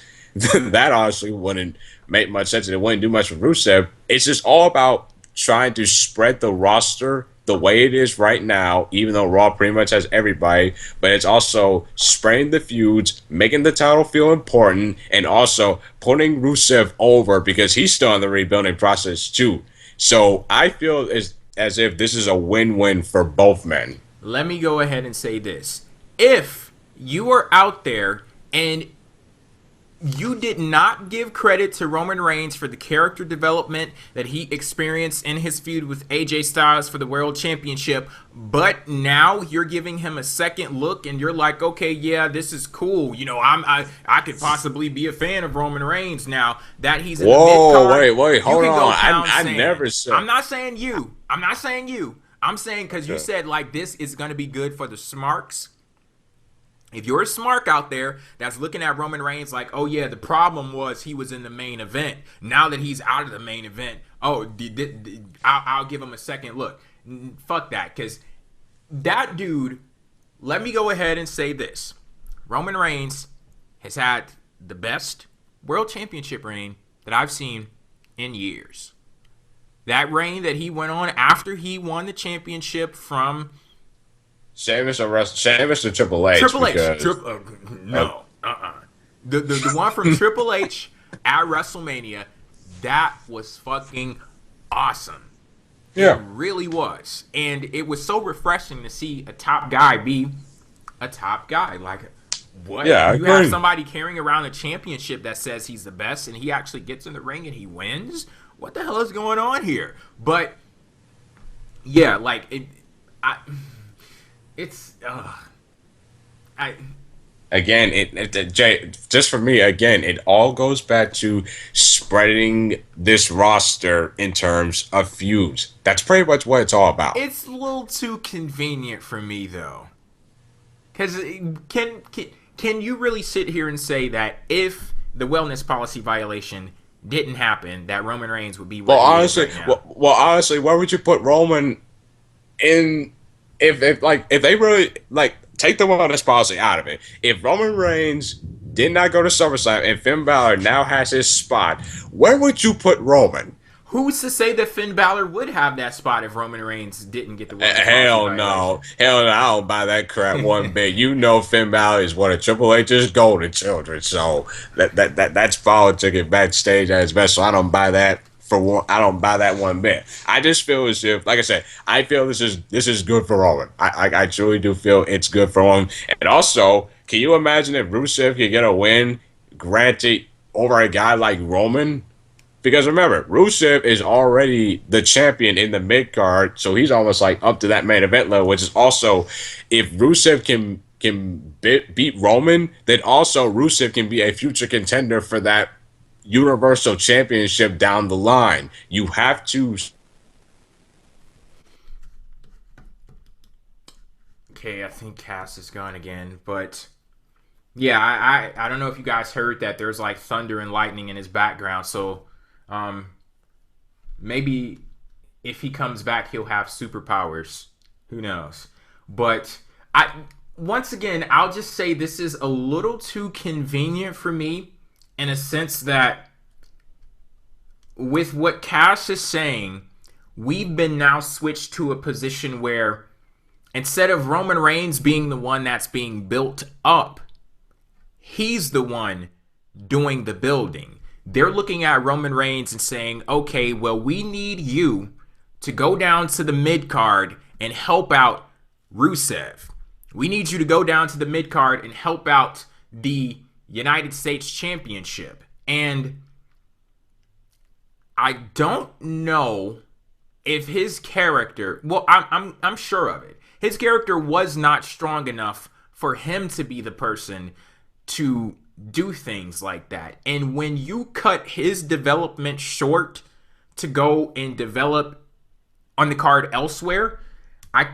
that honestly wouldn't make much sense, and it wouldn't do much for Rusev. It's just all about trying to spread the roster the way it is right now, even though Raw pretty much has everybody, but it's also spreading the feuds, making the title feel important, and also putting Rusev over, because he's still in the rebuilding process too. So I feel as if this is a win-win for both men. Let me go ahead and say this. If you are out there and you did not give credit to Roman Reigns for the character development that he experienced in his feud with AJ Styles for the World Championship, but now you're giving him a second look and you're like, okay, yeah, this is cool. You know, I could possibly be a fan of Roman Reigns now that he's in the mid-card. Wait, hold on. I never said. I'm not saying you. I'm saying because you said like this is going to be good for the smarks. If you're a smark out there that's looking at Roman Reigns like, oh yeah, the problem was he was in the main event. Now that he's out of the main event, I'll give him a second look. Fuck that, because that dude, let me go ahead and say this. Roman Reigns has had the best world championship reign that I've seen in years. That reign that he went on after he won the championship from... Sheamus or Triple H? Triple H. No. The one from Triple H at WrestleMania, that was fucking awesome. Yeah. It really was. And it was so refreshing to see a top guy be a top guy. Like, what? Yeah, you have somebody carrying around a championship that says he's the best and he actually gets in the ring and he wins? What the hell is going on here? But, yeah, like, Jay, just for me, again, it all goes back to spreading this roster in terms of feuds. That's pretty much what it's all about. It's a little too convenient for me, though. Because can you really sit here and say that if the wellness policy violation didn't happen, that Roman Reigns would be honestly, where would you put Roman in? If they really take the wellness policy out of it, if Roman Reigns did not go to SummerSlam and Finn Balor now has his spot, where would you put Roman? Who's to say that Finn Balor would have that spot if Roman Reigns didn't get the wellness Hell no, I don't buy that crap one bit. You know Finn Balor is one of Triple H's golden children, so that's politicking backstage at his best. So I don't buy that. I don't buy that one bit. I just feel as if, like I said, I feel this is good for Roman. I truly do feel it's good for Roman. And also, can you imagine if Rusev could get a win, granted, over a guy like Roman? Because remember, Rusev is already the champion in the mid-card, so he's almost like up to that main event level, which is also, if Rusev can beat Roman, then also Rusev can be a future contender for that Universal Championship down the line. You have to. Okay, I think Cass is gone again, but yeah, I don't know if you guys heard that there's like thunder and lightning in his background, so maybe if he comes back he'll have superpowers. Who knows? But once again, I'll just say this is a little too convenient for me. In a sense that with what Cass is saying, we've been now switched to a position where instead of Roman Reigns being the one that's being built up, he's the one doing the building. They're looking at Roman Reigns and saying, okay, well, we need you to go down to the mid-card and help out Rusev. We need you to go down to the mid-card and help out the United States Championship. And I don't know if his character, well, I'm sure of it. His character was not strong enough for him to be the person to do things like that. And when you cut his development short to go and develop on the card elsewhere, I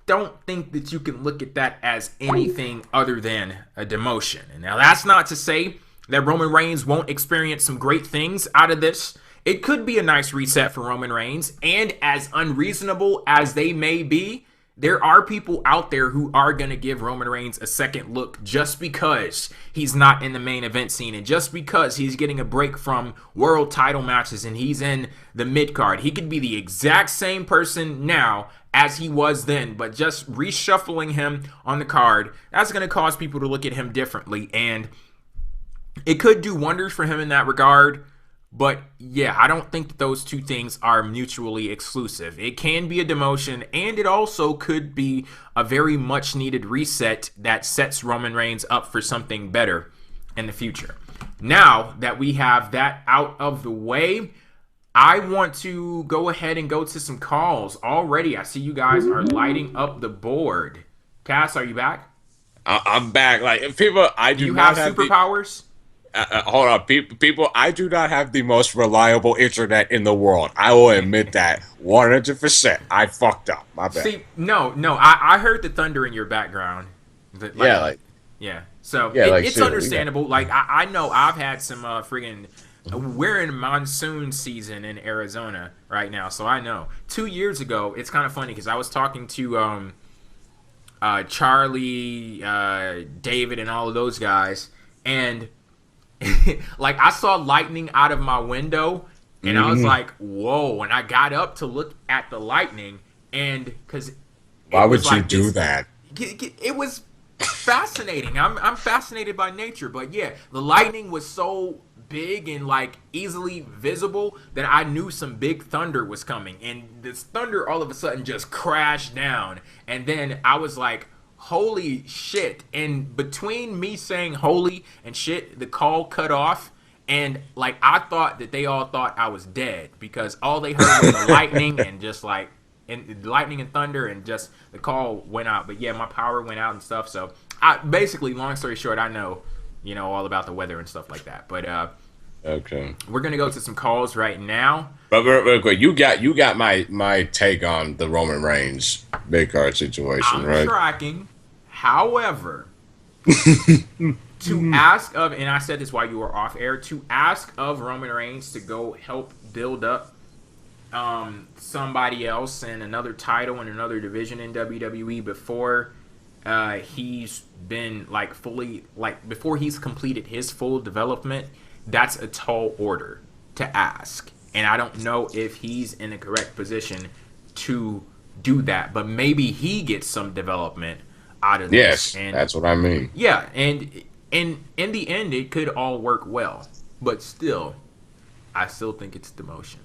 don't think that you can look at that as anything other than a demotion. And now that's not to say that Roman Reigns won't experience some great things out of this. It could be a nice reset for Roman Reigns, and as unreasonable as they may be, there are people out there who are going to give Roman Reigns a second look just because he's not in the main event scene and just because he's getting a break from world title matches and he's in the mid-card. He could be the exact same person now as he was then, but just reshuffling him on the card, that's going to cause people to look at him differently, and it could do wonders for him in that regard. But yeah, I don't think that those two things are mutually exclusive. It can be a demotion, and it also could be a very much needed reset that sets Roman Reigns up for something better in the future. now that we have that out of the way, I want to go ahead and go to some calls already. I see you guys are lighting up the board. Cass, are you back? I'm back. Like, people, I do not have superpowers. Hold on, people. I do not have the most reliable internet in the world. I will admit that 100%. I fucked up. My bad. See, no. I heard the thunder in your background. Yeah. So it's understandable. Like I know I've had some friggin'. We're in monsoon season in Arizona right now, so I know. 2 years ago, it's kind of funny because I was talking to Charlie, David, and all of those guys, and like I saw lightning out of my window, and I was like, "Whoa!" And I got up to look at the lightning, and because why would you do that? It was fascinating. I'm fascinated by nature, but yeah, the lightning was so big and like easily visible that I knew some big thunder was coming, and this thunder all of a sudden just crashed down, and then I was like, holy shit. And between me saying holy and shit, the call cut off, and like I thought that they all thought I was dead because all they heard was the lightning and just like lightning and thunder, and just the call went out. But yeah, my power went out and stuff, so I basically, long story short, I know all about the weather and stuff like that. But okay, we're gonna go to some calls right now. But real quick, you got my take on the Roman Reigns big card situation, right? I'm tracking. However, to ask of, and I said this while you were off air, to ask of Roman Reigns to go help build up somebody else and another title and another division in WWE before he's been like fully, like before he's completed his full development, that's a tall order to ask. And I don't know if he's in the correct position to do that, but maybe he gets some development out of this. Yes, and that's what I mean. Yeah, and in the end, it could all work well, but still, I still think it's demotion.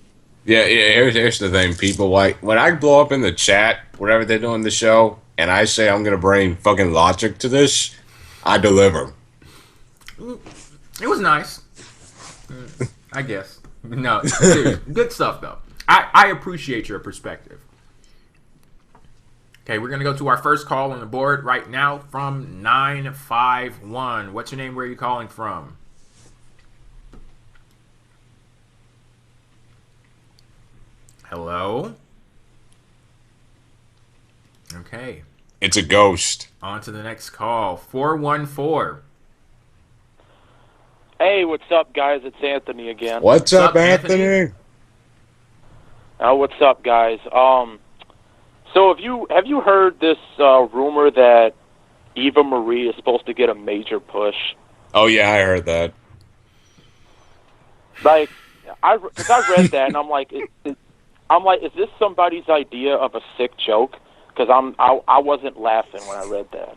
Yeah. Here's the thing, people. Like when I blow up in the chat, whatever they're doing the show, and I say I'm gonna bring fucking logic to this, I deliver. It was nice, I guess. No, seriously, good stuff though. I appreciate your perspective. Okay, we're going to go to our first call on the board right now from 951. What's your name? Where are you calling from? Hello? Okay. It's a ghost. On to the next call. 414. Hey, what's up, guys? It's Anthony again. What's up, Anthony? What's up, guys? So have you heard this rumor that Eva Marie is supposed to get a major push? Oh yeah, I heard that. Like, I read that and I'm like, is this somebody's idea of a sick joke? Because I wasn't laughing when I read that.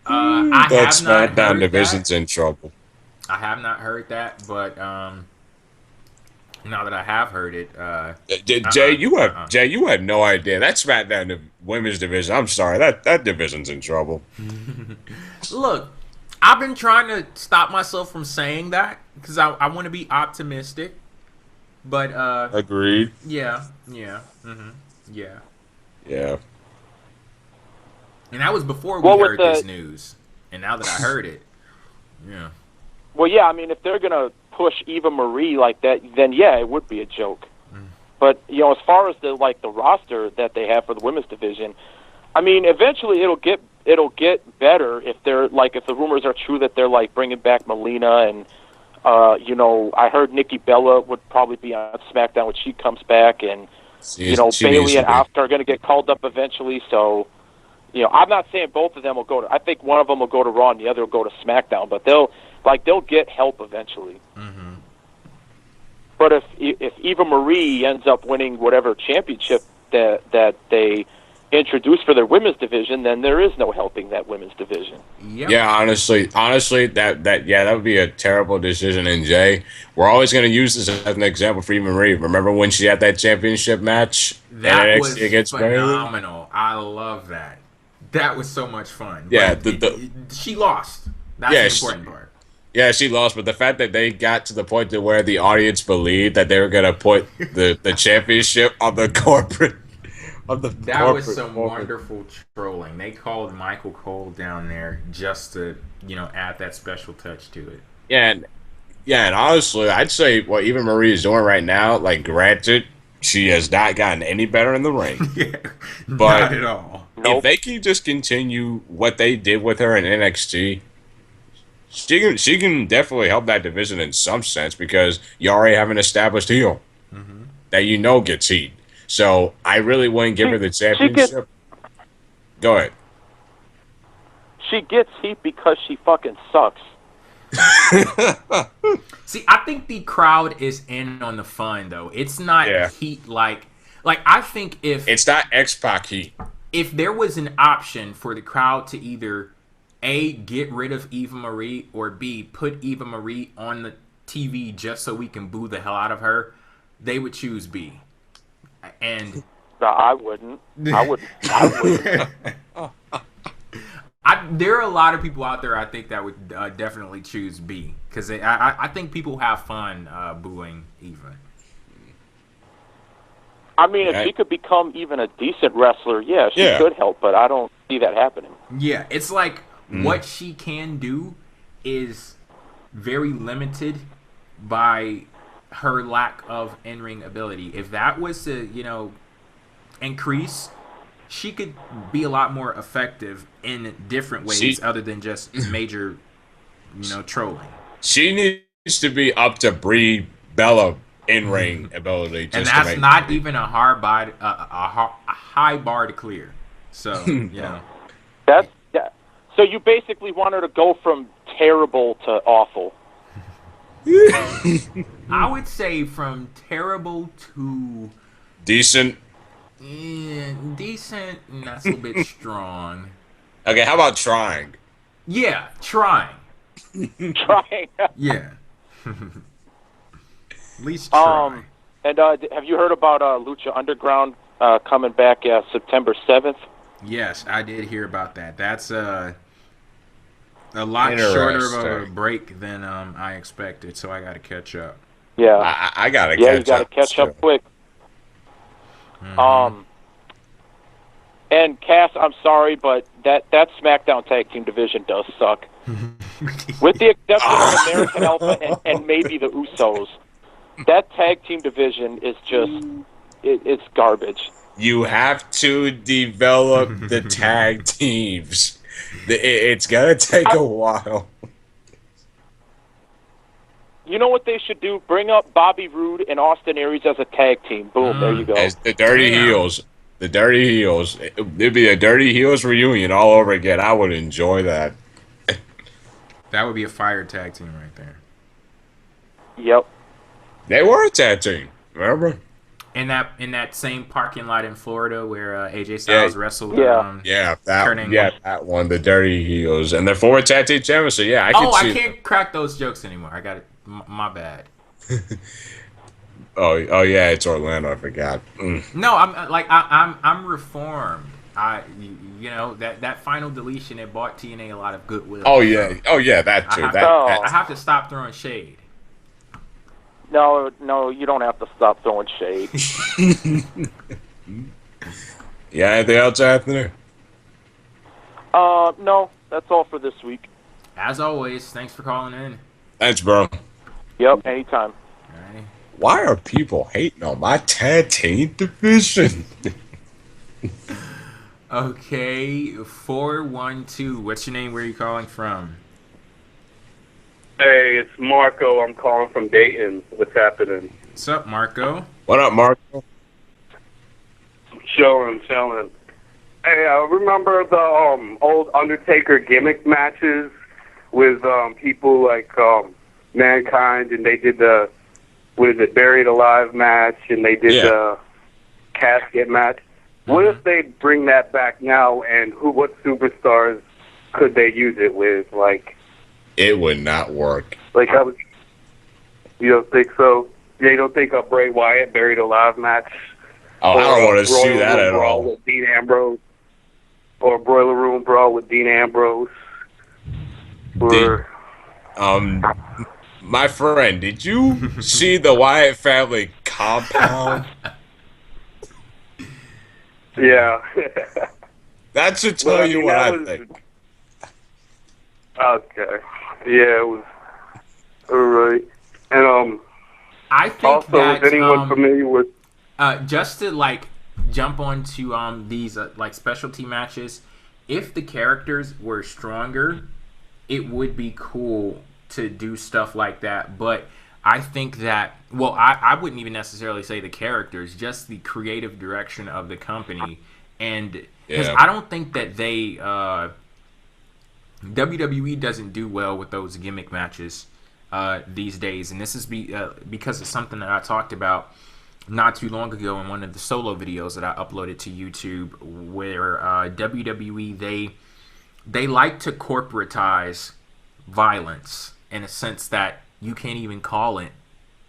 That SmackDown division's in trouble. I have not heard that, but now that I have heard it, Jay, you had no idea. That's SmackDown, the women's division. I'm sorry, that division's in trouble. Look, I've been trying to stop myself from saying that because I want to be optimistic, but agreed. Yeah. And that was before we heard this news, and now that I heard it, yeah. Well, yeah, I mean, if they're gonna push Eva Marie like that, then yeah, it would be a joke. But as far as the roster that they have for the women's division, I mean, eventually it'll get better if if the rumors are true that they're like bringing back Melina and I heard Nikki Bella would probably be on SmackDown when she comes back, and Bayley and Asuka are going to get called up eventually. So I'm not saying both of them will go to. I think one of them will go to Raw and the other will go to SmackDown, but they'll get help eventually. Mm-hmm. But if Eva Marie ends up winning whatever championship that they introduce for their women's division, then there is no helping that women's division. Yep. Yeah, honestly, that would be a terrible decision. And Jay, we're always going to use this as an example for Eva Marie. Remember when she had that championship match? That was phenomenal. I love that. That was so much fun. Yeah, she lost. That's the important part. Yeah, she lost, but the fact that they got to the point to where the audience believed that they were gonna put the championship on the corporate. That was some wonderful trolling. They called Michael Cole down there just to, add that special touch to it. And honestly, I'd say what Eva Marie is doing right now, like, granted, she has not gotten any better in the ring. Yeah, but not at all. If they can just continue what they did with her in NXT, she can definitely help that division in some sense, because you already have an established heel that gets heat. So I really wouldn't give her the championship. Go ahead. She gets heat because she fucking sucks. See, I think the crowd is in on the fun, though. It's not heat like I think if it's not X-Pac heat. If there was an option for the crowd to either A, get rid of Eva Marie, or B, put Eva Marie on the TV just so we can boo the hell out of her, they would choose B. And no, I wouldn't. I wouldn't. There are a lot of people out there, I think, that would definitely choose B, because I think people have fun booing Eva. I mean, if she could become even a decent wrestler, she could help, but I don't see that happening. Yeah, it's like what she can do is very limited by her lack of in-ring ability. If that was to, increase, she could be a lot more effective in different ways other than just major, trolling. She needs to be up to Brie Bella in-ring ability. And that's not even a high bar to clear. So, That's So you basically want her to go from terrible to awful. I would say from terrible to decent. Yeah, decent, and that's a bit strong. Okay, how about trying? Yeah, trying. Trying. Yeah. At least try. And have you heard about Lucha Underground coming back September 7th? Yes, I did hear about that. That's a lot shorter of a break than I expected, so I got to catch up. Yeah, I got to catch up. Yeah, you got to catch up quick. And Cass, I'm sorry, but that SmackDown Tag Team division does suck. With the exception of American Alpha and maybe the Usos, that Tag Team division is just it's garbage. You have to develop the tag teams. It's gonna take a while. You know what they should do? Bring up Bobby Roode and Austin Aries as a tag team. Boom, there you go. As the Dirty Heels. The Dirty Heels. It'd be a Dirty Heels reunion all over again. I would enjoy that. That would be a fire tag team right there. Yep. They were a tag team, remember? In that same parking lot in Florida where AJ Styles wrestled. That one, the Dirty Heels, and the former tag team champions. So yeah, I can't crack those jokes anymore. I got it. My bad. oh yeah, it's Orlando. I forgot. No, I'm reformed. That final deletion, it bought TNA a lot of goodwill. Oh yeah, that too. I have to stop throwing shade. No, you don't have to stop throwing shade. Yeah, anything else, Anthony? No, that's all for this week. As always, thanks for calling in. Thanks, bro. Yep, anytime. Alrighty. Why are people hating on my tag team division? Okay, 412. What's your name? Where are you calling from? Hey, it's Marco. I'm calling from Dayton. What's happening? What's up, Marco? What up, Marco? Chilling. Hey, remember the old Undertaker gimmick matches with people like Mankind, and they did the Buried Alive match, and they did the casket match. What if they bring that back now, and what superstars could they use it with? Like, it would not work. Like, you don't think so? You don't think a Bray Wyatt Buried Alive match? Oh, I don't want to see that at all. With Dean Ambrose, or a Boiler Room Brawl with Dean Ambrose. My friend, did you see the Wyatt family compound? Yeah. That should tell you what I think. Okay. Yeah, it was all right. And I think also, that is anyone familiar with? Just to like jump onto these like specialty matches, if the characters were stronger, it would be cool to do stuff like that. But I think that, well, I wouldn't even necessarily say the characters, just the creative direction of the company. And because I don't think that they WWE doesn't do well with those gimmick matches these days. And this is because of something that I talked about not too long ago in one of the solo videos that I uploaded to YouTube, where WWE, they like to corporatize violence in a sense that you can't even call it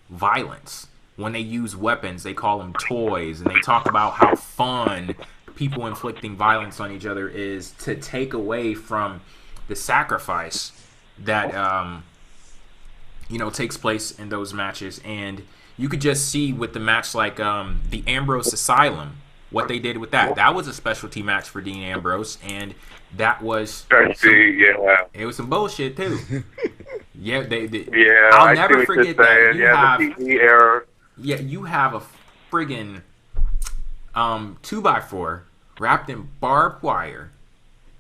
violence. When they use weapons, they call them toys, and they talk about how fun people inflicting violence on each other is, to take away from the sacrifice that takes place in those matches. And you could just see with the match like the Ambrose Asylum, what they did with that. That was a specialty match for Dean Ambrose, and that was it was some bullshit too. Yeah, I'll never forget that. You have a friggin' 2x4 wrapped in barbed wire,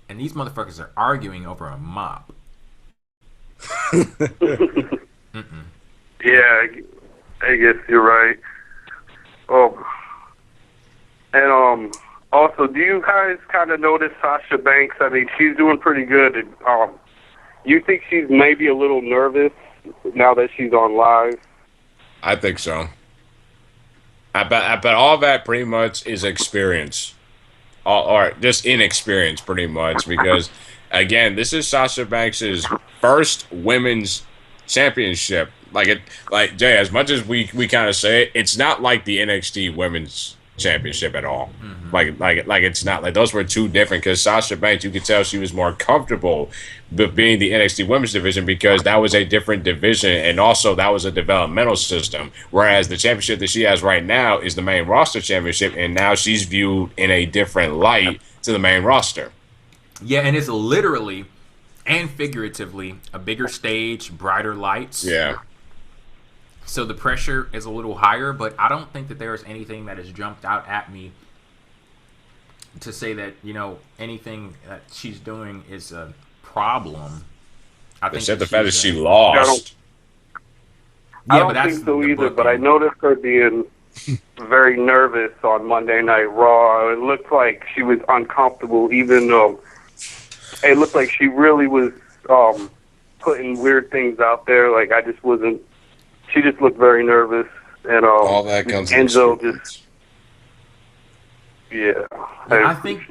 and these motherfuckers are arguing over a mop. Yeah, I guess you're right. And also, do you guys kind of notice Sasha Banks? I mean, she's doing pretty good. You think she's maybe a little nervous now that she's on live? I think so. I bet all that pretty much is experience, or just inexperience, pretty much. Because again, this is Sasha Banks' first women's championship. Like Jay, as much as we kind of say it, it's not like the NXT Women's Championship at all. Mm-hmm. Like it's not like those were two different. Because Sasha Banks, you could tell she was more comfortable being the NXT Women's division because that was a different division, and also that was a developmental system. Whereas the championship that she has right now is the main roster championship, and now she's viewed in a different light to the main roster. Yeah, and it's literally and figuratively a bigger stage, brighter lights. Yeah. So the pressure is a little higher, but I don't think that there's anything that has jumped out at me to say that, anything that she's doing is a problem. I think except the fact that she lost. I don't think so either, but I noticed her being very nervous on Monday Night Raw. It looked like she was uncomfortable, even though it looked like she really was putting weird things out there. Like, I just wasn't. She just looked very nervous, and all that comes Enzo just. Yeah, I think.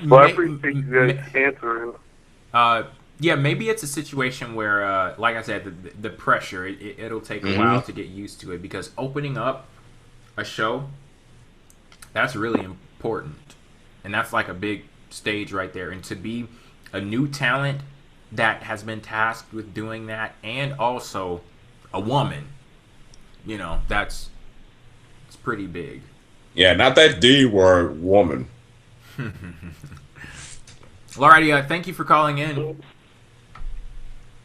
Well, I appreciate you guys answering. Yeah, maybe it's a situation where, like I said, the pressure, it'll take a while to get used to it, because opening up a show, that's really important, and that's like a big stage right there. And to be a new talent that has been tasked with doing that, and also a woman, it's pretty big. Yeah, not that D word, woman. Alrighty, thank you for calling in.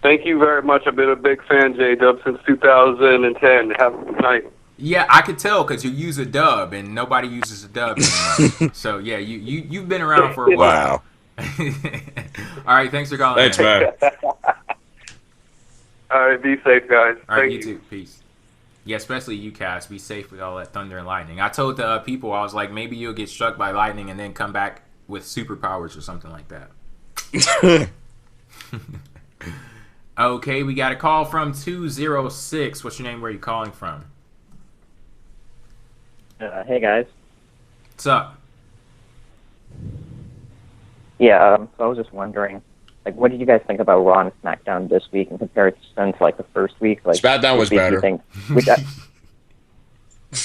Thank you very much. I've been a big fan, J-Dub, since 2010. Have a good night. Yeah, I could tell because you use a dub, and nobody uses a dub anymore. So, yeah, you've been around for a while. Wow. All right, thanks for calling. Thanks, man. All right, be safe, guys. All right, you too. Peace. Yeah, especially you, Cass. Be safe with all that thunder and lightning. I told the people, I was like, maybe you'll get struck by lightning and then come back with superpowers or something like that. Okay, we got a call from 206. What's your name? Where are you calling from? Hey, guys. What's up? Yeah, so I was just wondering, what did you guys think about Raw and SmackDown this week in comparison to, the first week? SmackDown was better.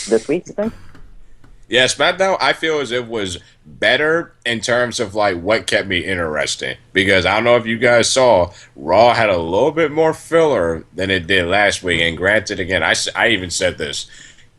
This week, you think? Yeah, SmackDown, I feel as it was better in terms of like what kept me interested. Because I don't know if you guys saw, Raw had a little bit more filler than it did last week. And granted, again, I even said this.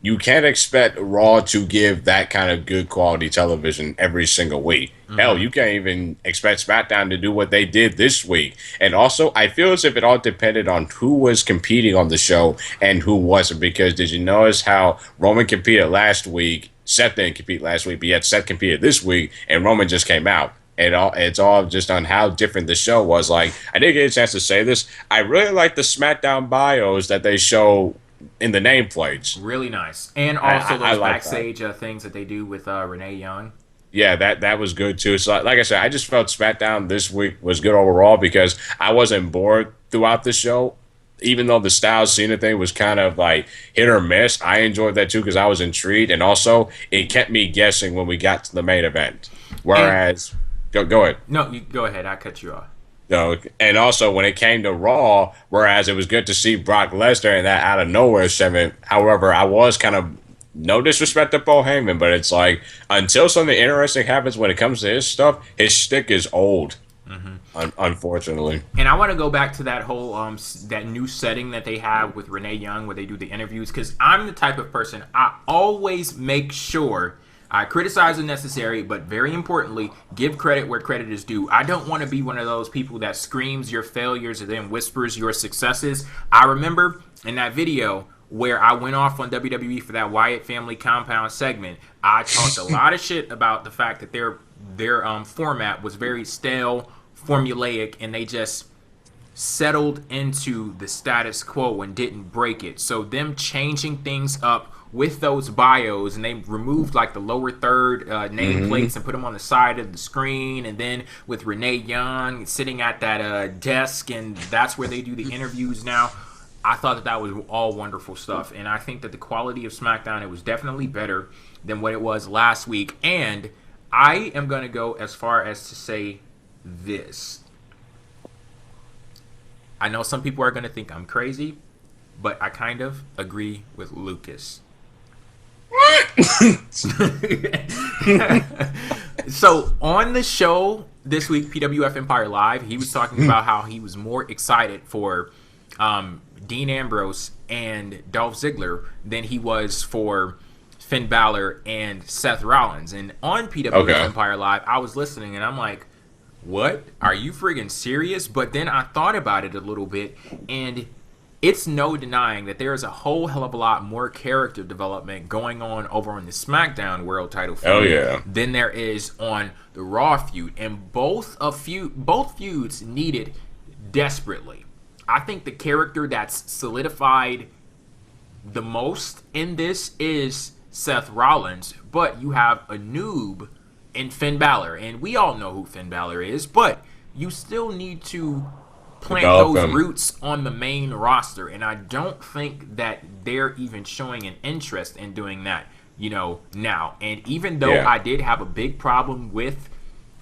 You can't expect Raw to give that kind of good quality television every single week. Hell, you can't even expect SmackDown to do what they did this week. And also, I feel as if it all depended on who was competing on the show and who wasn't. Because did you notice how Roman competed last week? Seth didn't compete last week, but yet Seth competed this week, and Roman just came out. It's all just on how different the show was. Like, I didn't get a chance to say this. I really like the SmackDown bios that they show in the nameplates. Really nice. And also those like backstage things that they do with Renee Young. Yeah, that was good too. So like I said, I just felt SmackDown this week was good overall because I wasn't bored throughout the show. Even though the Styles Cena thing was kind of like hit or miss, I enjoyed that too because I was intrigued. And also, it kept me guessing when we got to the main event. Whereas, go ahead. No, you go ahead. I cut you off. No, and also when it came to Raw, whereas it was good to see Brock Lesnar in that out of nowhere segment. However, I was kind of no disrespect to Paul Heyman, but it's like until something interesting happens when it comes to his stuff, his shtick is old. Unfortunately. And I want to go back to that whole that new setting that they have with Renee Young where they do the interviews because I'm the type of person I always make sure I criticize when necessary, but very importantly, give credit where credit is due. I don't want to be one of those people that screams your failures and then whispers your successes. I remember in that video where I went off on WWE for that Wyatt Family Compound segment, I talked a lot of shit about the fact that their format was very stale, formulaic, and they just settled into the status quo and didn't break it. So them changing things up with those bios, and they removed like the lower third nameplates and put them on the side of the screen, and then with Renee Young sitting at that desk, and that's where they do the interviews now. I thought that was all wonderful stuff, and I think that the quality of SmackDown, it was definitely better than what it was last week. And I am going to go as far as to say this. I know some people are going to think I'm crazy, but I kind of agree with Lucas. So on the show this week, PWF Empire Live, he was talking about how he was more excited for Dean Ambrose and Dolph Ziggler than he was for Finn Balor and Seth Rollins. And on PWF Empire Live, I was listening and I'm like, what? Are you friggin' serious? But then I thought about it a little bit, and it's no denying that there is a whole hell of a lot more character development going on over on the SmackDown World Title feud than there is on the Raw feud. And both feuds needed desperately. I think the character that's solidified the most in this is Seth Rollins, but you have a noob in Finn Balor, and we all know who Finn Balor is, but you still need to plant those roots on the main roster, and I don't think that they're even showing an interest in doing that, now. And even though I did have a big problem with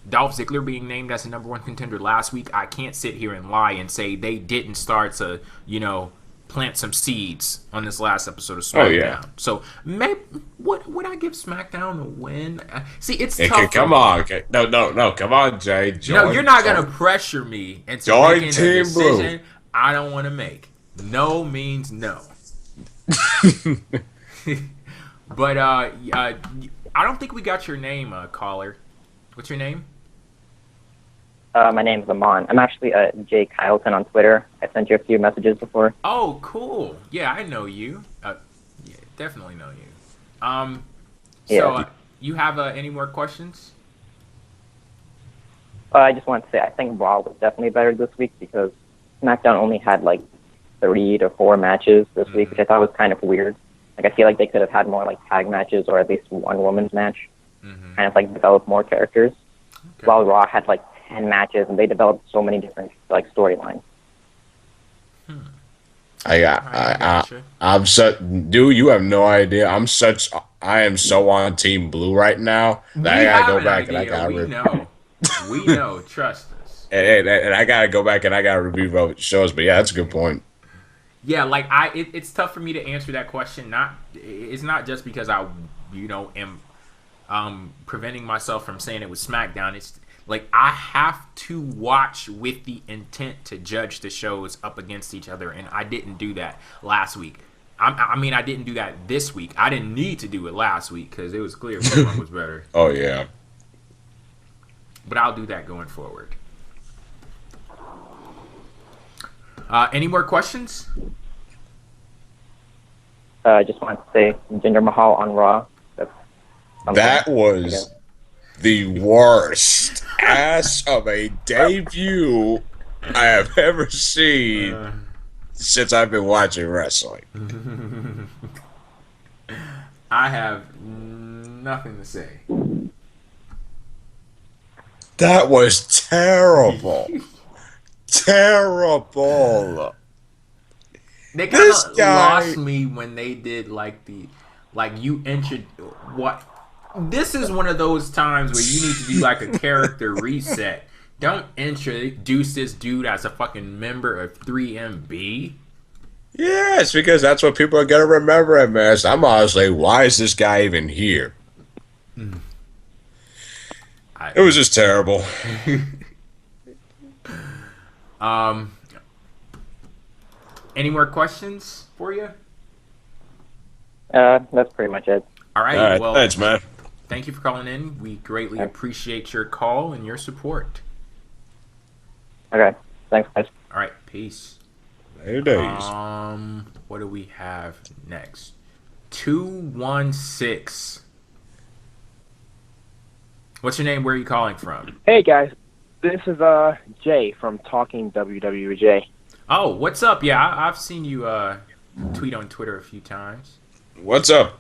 Dolph Ziggler being named as the number one contender last week, I can't sit here and lie and say they didn't start to, plant some seeds on this last episode of SmackDown. So maybe would I give SmackDown a win? See, it's tough. Come on, no, come on, Jay. You're not gonna pressure me into making a decision I don't want to make. No means no. But I don't think we got your name, caller. What's your name? My name's Amon. I'm actually Jay Kyleton on Twitter. I sent you a few messages before. Oh, cool. Yeah, I know you. Definitely know you. So, you have any more questions? I just want to say I think Raw was definitely better this week because SmackDown only had like 3 to 4 matches this week, which I thought was kind of weird. Like I feel like they could have had more like tag matches or at least one women's match, kind of like develop more characters. While Raw had like 10 matches, and they developed so many different like storylines. I'm such dude. You have no idea. I am so on Team Blue right now that I gotta go back and I gotta We know. Trust us. And I gotta go back and I gotta review both shows. But yeah, that's a good point. Yeah, like it's tough for me to answer that question. It's not just because I am preventing myself from saying it was SmackDown. It's like I have to watch with the intent to judge the shows up against each other, and I didn't do that last week. I mean, I didn't do that this week. I didn't need to do it last week because it was clear which one was better. Oh, yeah. But I'll do that going forward. Any more questions? I just wanted to say Jinder Mahal on Raw. That was the worst ass of a debut I have ever seen since I've been watching wrestling. I have nothing to say. That was terrible. Terrible. They kind of lost me when they did you entered what. This is one of those times where you need to do like a character reset. Don't introduce this dude as a fucking member of 3MB. Yes, because that's what people are going to remember him as. I'm honestly, why is this guy even here? It was just terrible. Any more questions for you? That's pretty much it. All right. Well, thanks, man. Thank you for calling in. We greatly appreciate your call and your support. Okay. Thanks, guys. All right. Peace. Later days. What do we have next? 216. What's your name? Where are you calling from? Hey, guys. This is Jay from Talking WWE with Jay. Oh, what's up? Yeah, I've seen you tweet on Twitter a few times. What's up?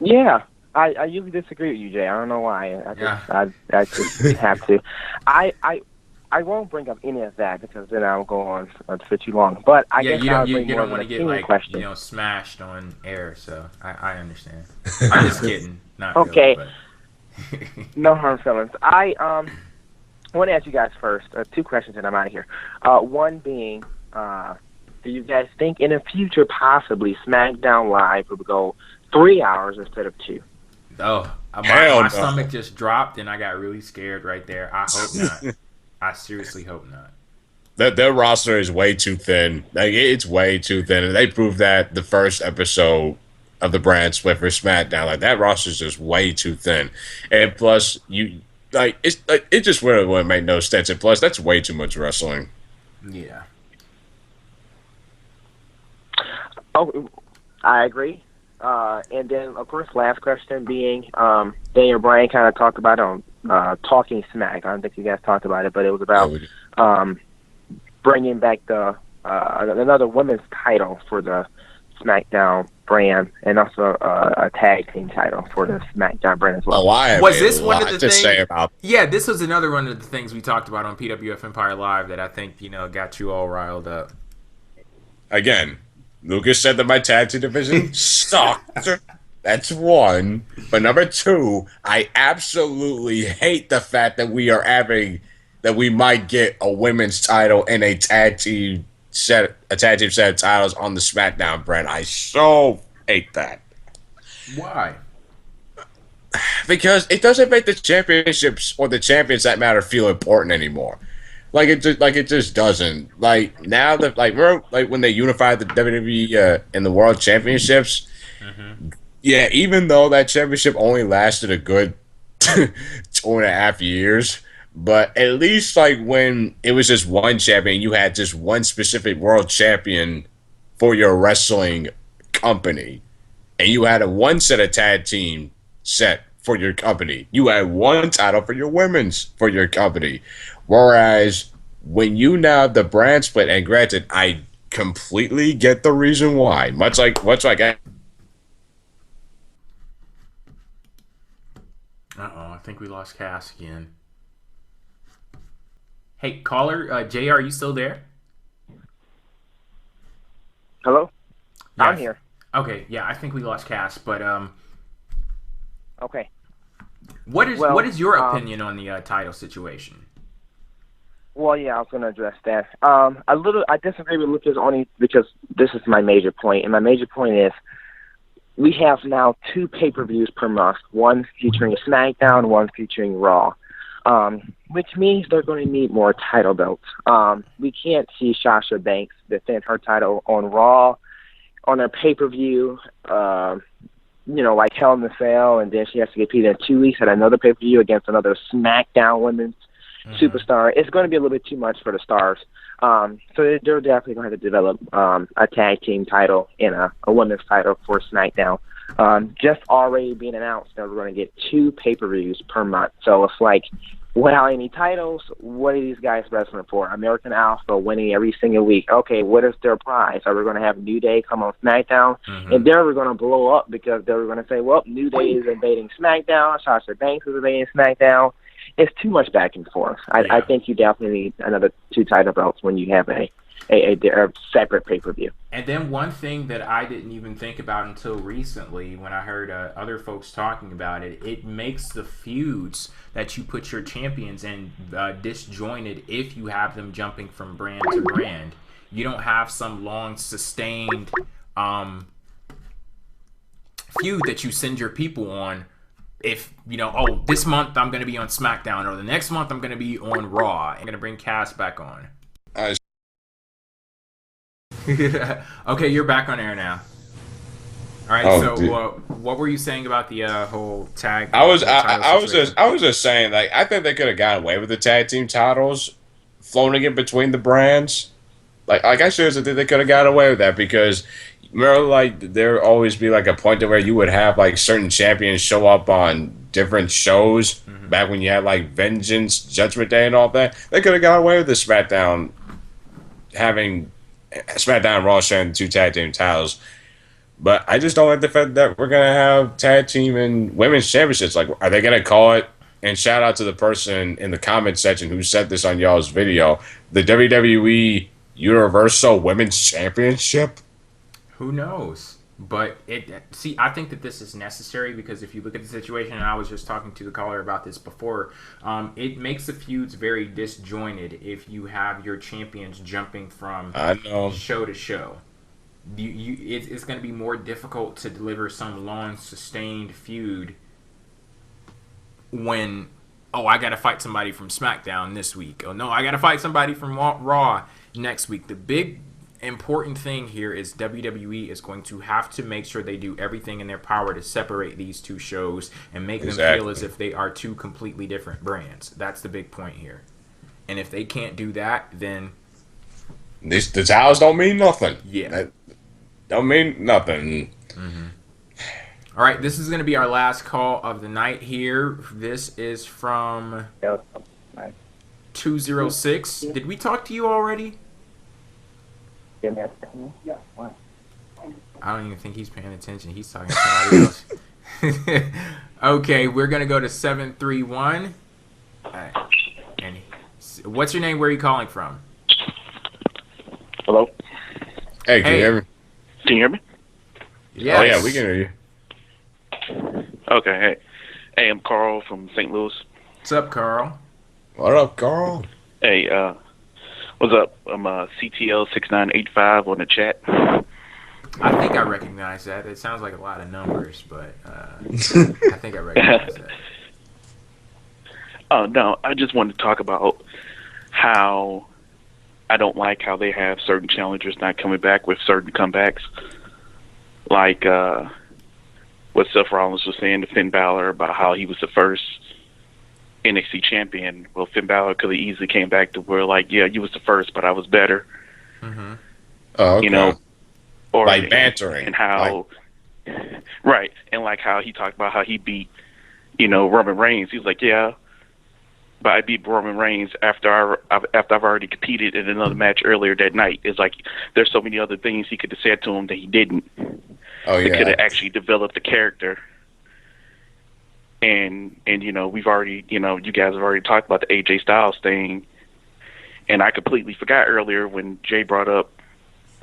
Yeah. I usually disagree with you, Jay. I don't know why. I just have to. I won't bring up any of that because then I'll go on for too long. But I guess you don't want to get question. smashed on air. So I understand. I'm just kidding. Not okay. Really, but... No harm feelings. I want to ask you guys first 2 questions and I'm out of here. One being, do you guys think in the future possibly SmackDown Live will go 3 hours instead of 2? Oh, my stomach just dropped and I got really scared right there. I hope not. I seriously hope not. Their roster is way too thin. Like, it's way too thin. And they proved that the first episode of the brand split for SmackDown. Like, that roster is just way too thin. And plus, it just really wouldn't make no sense. And plus, that's way too much wrestling. Yeah. Oh, I agree. And then, of course, last question being, Daniel Bryan kind of talked about on Talking Smack. I don't think you guys talked about it, but it was about bringing back the another women's title for the SmackDown brand, and also a tag team title for the SmackDown brand as well. Was this one of the things? Yeah, this was another one of the things we talked about on PWF Empire Live that I think got you all riled up. Again, Lucas said that my tag team division sucked. That's one. But number 2, I absolutely hate the fact that we might get a women's title and a tag team set of titles on the SmackDown brand. I so hate that. Why? Because it doesn't make the championships or the champions that matter feel important anymore. It just doesn't. Like now that remember when they unified the WWE and the World Championships. Mm-hmm. Yeah, even though that championship only lasted a good 2.5 years, but at least when it was just one champion, you had just one specific world champion for your wrestling company, and you had one set of tag team set for your company. You had one title for your women's for your company. Whereas when you now have the brand split, and granted, I completely get the reason why. Much like I think we lost Cass again. Hey, caller, Jay, are you still there? Hello? Yeah. I'm here. Okay, yeah, I think we lost Cass, but okay. What is your opinion on the title situation? Well, yeah, I was going to address that. I disagree with Lucas only because this is my major point, and my major point is we have now 2 pay-per-views per month, one featuring SmackDown, one featuring Raw, which means they're going to need more title belts. We can't see Sasha Banks defend her title on Raw on a pay-per-view, like Hell in the Cell, and then she has to get competed in 2 weeks at another pay-per-view against another SmackDown women's superstar. It's going to be a little bit too much for the stars. So they're definitely going to have to develop a tag team title and a women's title for SmackDown. Just already being announced that we're going to get 2 pay-per-views per month. So it's like, without any titles, what are these guys wrestling for? American Alpha winning every single week. Okay, what is their prize? Are we going to have New Day come on SmackDown? And then we're going to blow up because they're going to say, well, New Day is invading SmackDown, Sasha Banks is invading SmackDown. It's too much back and forth. I think you definitely need another 2 title belts when you have a separate pay-per-view. And then one thing that I didn't even think about until recently when I heard other folks talking about it, it makes the feuds that you put your champions in disjointed if you have them jumping from brand to brand. You don't have some long sustained feud that you send your people on. If, this month I'm going to be on SmackDown, or the next month I'm going to be on Raw. I'm going to bring Cass back on. Okay, you're back on air now. All right, what were you saying about the whole tag? I was just saying, like, I think they could have gotten away with the tag team titles floating in between the brands. Like I seriously think they could have got away with that, because remember, like, there always be like a point to where you would have like certain champions show up on different shows back when you had like Vengeance, Judgment Day, and all that. They could have got away with the SmackDown having SmackDown and Raw sharing 2 tag team titles. But I just don't like the fact that we're gonna have tag team and women's championships. Like, are they gonna call it? And shout out to the person in the comment section who said this on y'all's video, the WWE Universal Women's Championship. Who knows? But I think that this is necessary, because if you look at the situation, and I was just talking to the caller about this before, it makes the feuds very disjointed if you have your champions jumping from show to show. It's going to be more difficult to deliver some long, sustained feud when, I got to fight somebody from SmackDown this week. Oh, no, I got to fight somebody from Raw next week. The big important thing here is WWE is going to have to make sure they do everything in their power to separate these 2 shows and make them feel as if they are 2 completely different brands. That's the big point here. And if they can't do that, then the titles don't mean nothing. Yeah, that don't mean nothing. All right, this is going to be our last call of the night here. This is from 206. Did we talk to you already? Yeah. I don't even think he's paying attention. He's talking to somebody else. Okay, we're going to go to 731. And what's your name? Where are you calling from? Hello? Hey, can you hear me? Can you hear me? Yes. Oh, yeah, we can hear you. Okay, hey, I'm Carl from St. Louis. What's up, Carl? What up, Carl? Hey, what's up? I'm CTL6985 on the chat. I think I recognize that. It sounds like a lot of numbers, but I think I recognize that. Oh, no, I just wanted to talk about how I don't like how they have certain challengers not coming back with certain comebacks. Like what Seth Rollins was saying to Finn Balor about how he was the first NXT champion. Well, Finn Balor could have easily came back to where, like, yeah, you was the first, but I was better. Oh, okay. You know, or like bantering. And how, right, and like how he talked about how he beat, Roman Reigns. He was like, yeah, but I beat Roman Reigns after I've already competed in another match earlier that night. It's like there's so many other things he could have said to him that he didn't. Oh, yeah. It could have actually developed the character. And we've already, you guys have already talked about the AJ Styles thing. And I completely forgot earlier when Jay brought up,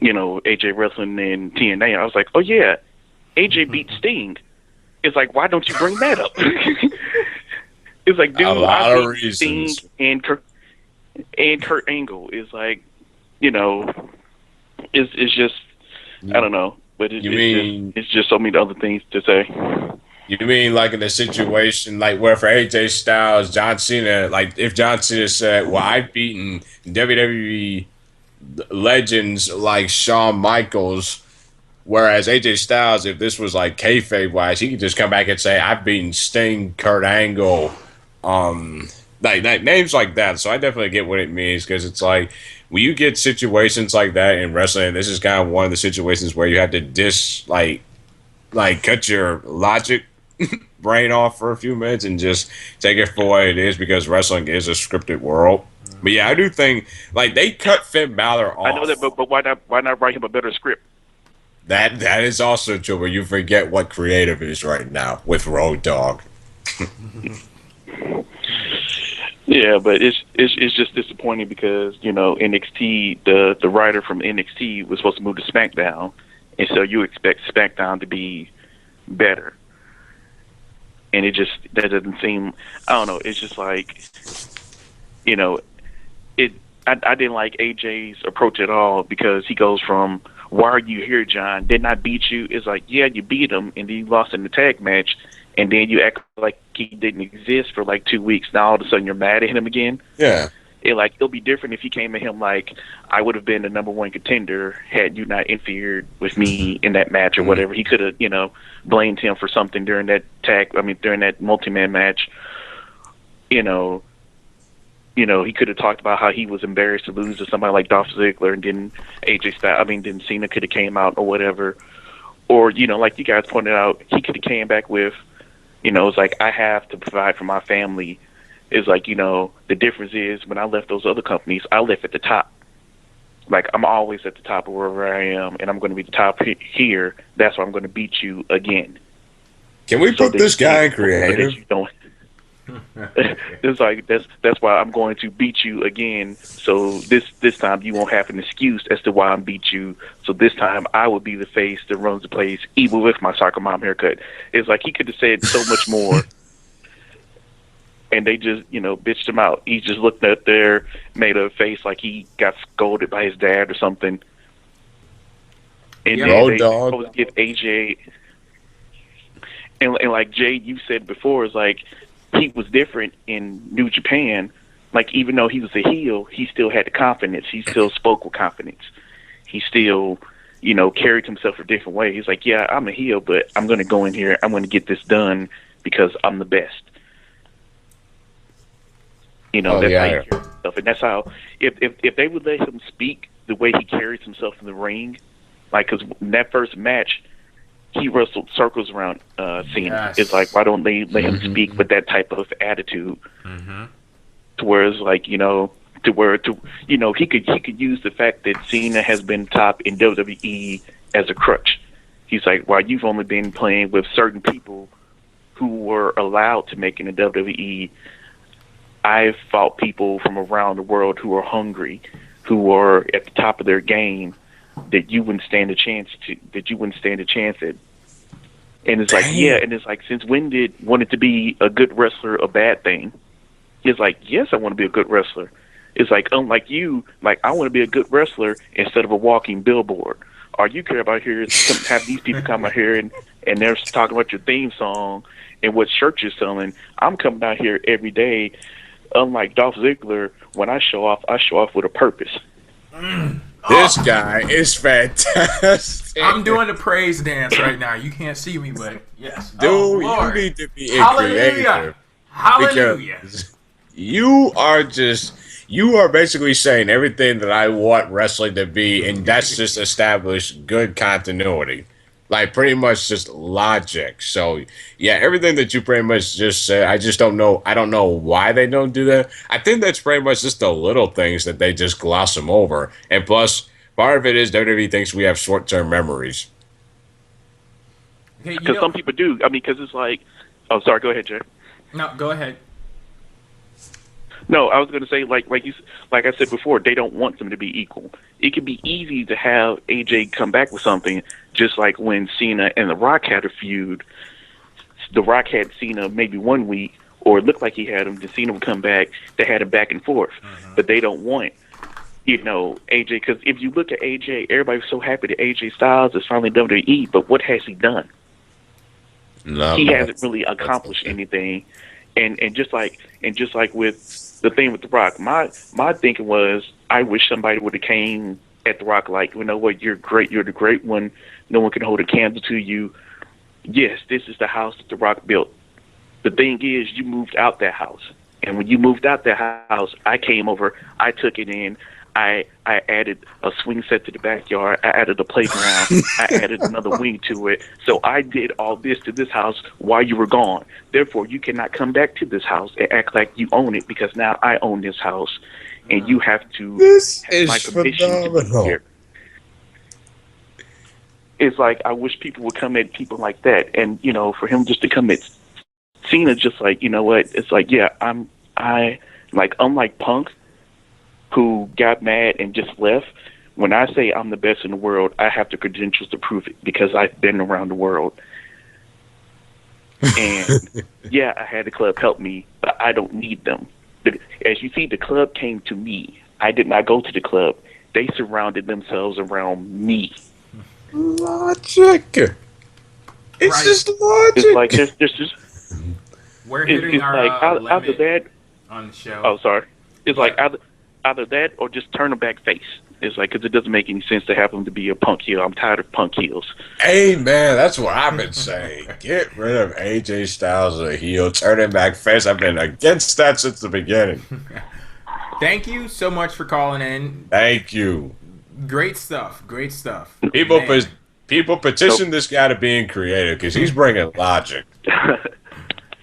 AJ wrestling in TNA. I was like, oh, yeah, AJ beat Sting. It's like, why don't you bring that up? It's like, dude, I beat Sting and Kurt Angle. It's like, it's just, I don't know. But it's just so many other things to say. You mean like in a situation like where for AJ Styles, John Cena, like if John Cena said, well, I've beaten WWE legends like Shawn Michaels, whereas AJ Styles, if this was like kayfabe wise, he could just come back and say, I've beaten Sting, Kurt Angle, like names like that. So I definitely get what it means, because it's like when you get situations like that in wrestling, this is kind of one of the situations where you have to cut your logic brain off for a few minutes and just take it for what it is, because wrestling is a scripted world. But yeah, I do think like they cut Finn Balor off. I know that, but why not write him a better script? That is also true, but you forget what creative is right now with Road Dogg. Yeah, but it's just disappointing because NXT, the writer from NXT was supposed to move to SmackDown, and so you expect SmackDown to be better, and that doesn't seem. I don't know. It's just like, I didn't like AJ's approach at all, because he goes from, why are you here, John? Didn't I beat you? It's like, yeah, you beat him, and then you lost in the tag match, and then you act like he didn't exist for like 2 weeks. Now all of a sudden you're mad at him again. Yeah. It'll be different if you came at him like, I would have been the number one contender had you not interfered with me in that match or whatever. He could have, blamed him for something during that during that multi-man match. He could have talked about how he was embarrassed to lose to somebody like Dolph Ziggler, and then then Cena could have came out or whatever. Or, like you guys pointed out, he could have came back with, it's like, I have to provide for my family. It's like, the difference is when I left those other companies, I left at the top. Like, I'm always at the top of wherever I am, and I'm going to be the top here. That's why I'm going to beat you again. Can we put this guy in creative? It's like that's why I'm going to beat you again. So this time you won't have an excuse as to why I'm beat you. So this time I will be the face that runs the place, even with my soccer mom haircut. It's like he could have said so much more, and they just bitched him out. He just looked up there, made a face like he got scolded by his dad or something. And then they supposed to give AJ and like Jay, you said before, is like, he was different in New Japan. Like, even though he was a heel, he still had the confidence. He still spoke with confidence. He still, carried himself a different way. He's like, yeah, I'm a heel, but I'm going to go in here. I'm going to get this done because I'm the best. That's how you carry himself. And that's how, if they would let him speak the way he carries himself in the ring, like, because in that first match, he wrestled circles around Cena. Yes. It's like, why don't they let him speak with that type of attitude? To where it's like, he could use the fact that Cena has been top in WWE as a crutch. He's like, well, you've only been playing with certain people who were allowed to make it in the WWE. I've fought people from around the world who are hungry, who are at the top of their game, that you wouldn't stand a chance at. And it's like, yeah, and it's like, since when did wanting to be a good wrestler a bad thing? It's like, yes, I want to be a good wrestler. It's like, unlike you, like, I want to be a good wrestler instead of a walking billboard. All you care about here is have these people come out here and they're talking about your theme song and what shirt you're selling. I'm coming out here every day. Unlike Dolph Ziggler, when I show off with a purpose. This guy is fantastic. I'm doing the praise dance right now. You can't see me, but yes. Dude, you need to be creative. Hallelujah. You are basically saying everything that I want wrestling to be, and that's just established good continuity. Like, pretty much just logic. So, yeah, everything that you pretty much just said, I just don't know. I don't know why they don't do that. I think that's pretty much just the little things that they just gloss them over. And plus, part of it is WWE thinks we have short-term memories. Because some people do. I mean, because it's like... Oh, sorry. Go ahead, Jay. No, go ahead. No, I was going to say, like I said before, they don't want them to be equal. It could be easy to have AJ come back with something, just like when Cena and The Rock had a feud. The Rock had Cena maybe 1 week, or it looked like he had him, then Cena would come back. They had a back and forth. But they don't want you know, AJ, because if you look at AJ, everybody's so happy that AJ Styles is finally WWE, but what has he done? No, he hasn't really accomplished anything. And just like with the thing with The Rock, my thinking was, I wish somebody would have came at The Rock like, you know what, you're great, you're the great one, no one can hold a candle to you. Yes, this is the house that The Rock built. The thing is, you moved out that house. And when you moved out that house, I came over, I took it in, I added a swing set to the backyard, I added a playground, I added another wing to it. So I did all this to this house while you were gone. Therefore, you cannot come back to this house and act like you own it, because now I own this house, and you have to have my permission to be here. It's like, I wish people would come at people like that. And, you know, for him just to come at Cena, just like, you know what, it's like, yeah, unlike Punk, who got mad and just left, when I say I'm the best in the world, I have the credentials to prove it, because I've been around the world. And, yeah, I had the club help me, but I don't need them. As you see, the club came to me. I did not go to the club. They surrounded themselves around me. Logic. It's just logic. It's like, there's just... We're hitting our like, either that on the show. Oh, sorry. It's like either that or just turn a back face. It's like, because it doesn't make any sense to have him to be a Punk heel. I'm tired of Punk heels. Hey, man, that's what I've been saying. Get rid of AJ Styles as a heel. Turn him back face. I've been against that since the beginning. Thank you so much for calling in. Thank you. Great stuff. Great stuff. People petition this guy to being creative, because he's bringing logic.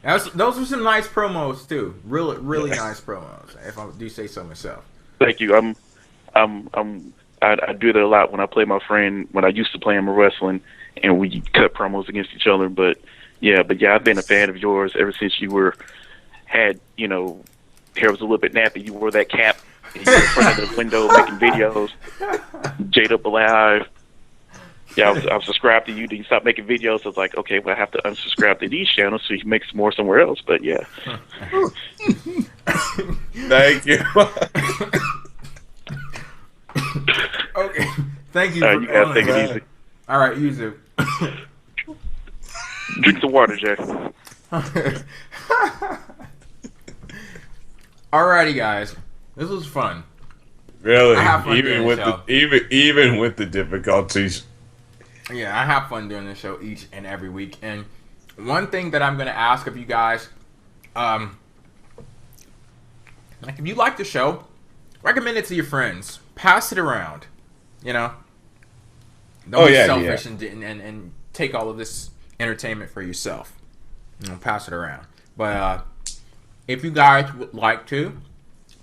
Those were some nice promos too. Really nice promos, if I do say so myself. Thank you. I do that a lot when I play my friend. When I used to play him wrestling, and we cut promos against each other. But yeah, I've been a fan of yours ever since you had, you know, hair was a little bit nappy. You wore that cap, and you were in front of the window making videos. Jade Up Alive. Yeah, I was subscribed to you. Then you stopped making videos. So I was like, okay, well, I have to unsubscribe to these channels so you can make some more somewhere else. But yeah. Thank you. Okay. Thank you. You guys take it easy. All right, you too. Drink some water, Jay. Alrighty, guys. This was fun. Really? Even with the difficulties. Yeah, I have fun doing this show each and every week. And one thing that I'm going to ask of you guys, like if you like the show, recommend it to your friends. Pass it around. You know? Don't be selfish and take all of this entertainment for yourself. You know, pass it around. But if you guys would like to,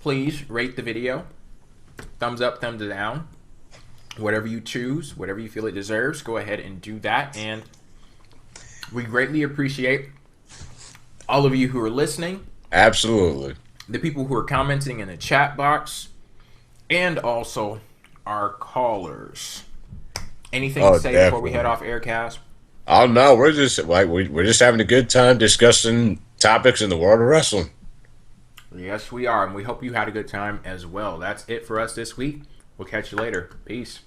please rate the video. Thumbs up, thumbs down. Whatever you choose, whatever you feel it deserves, go ahead and do that. And we greatly appreciate all of you who are listening. Absolutely. The people who are commenting in the chat box. And also our callers. Anything to say before we head off Aircast? Oh no, we're just having a good time discussing topics in the world of wrestling. Yes, we are, and we hope you had a good time as well. That's it for us this week. We'll catch you later. Peace.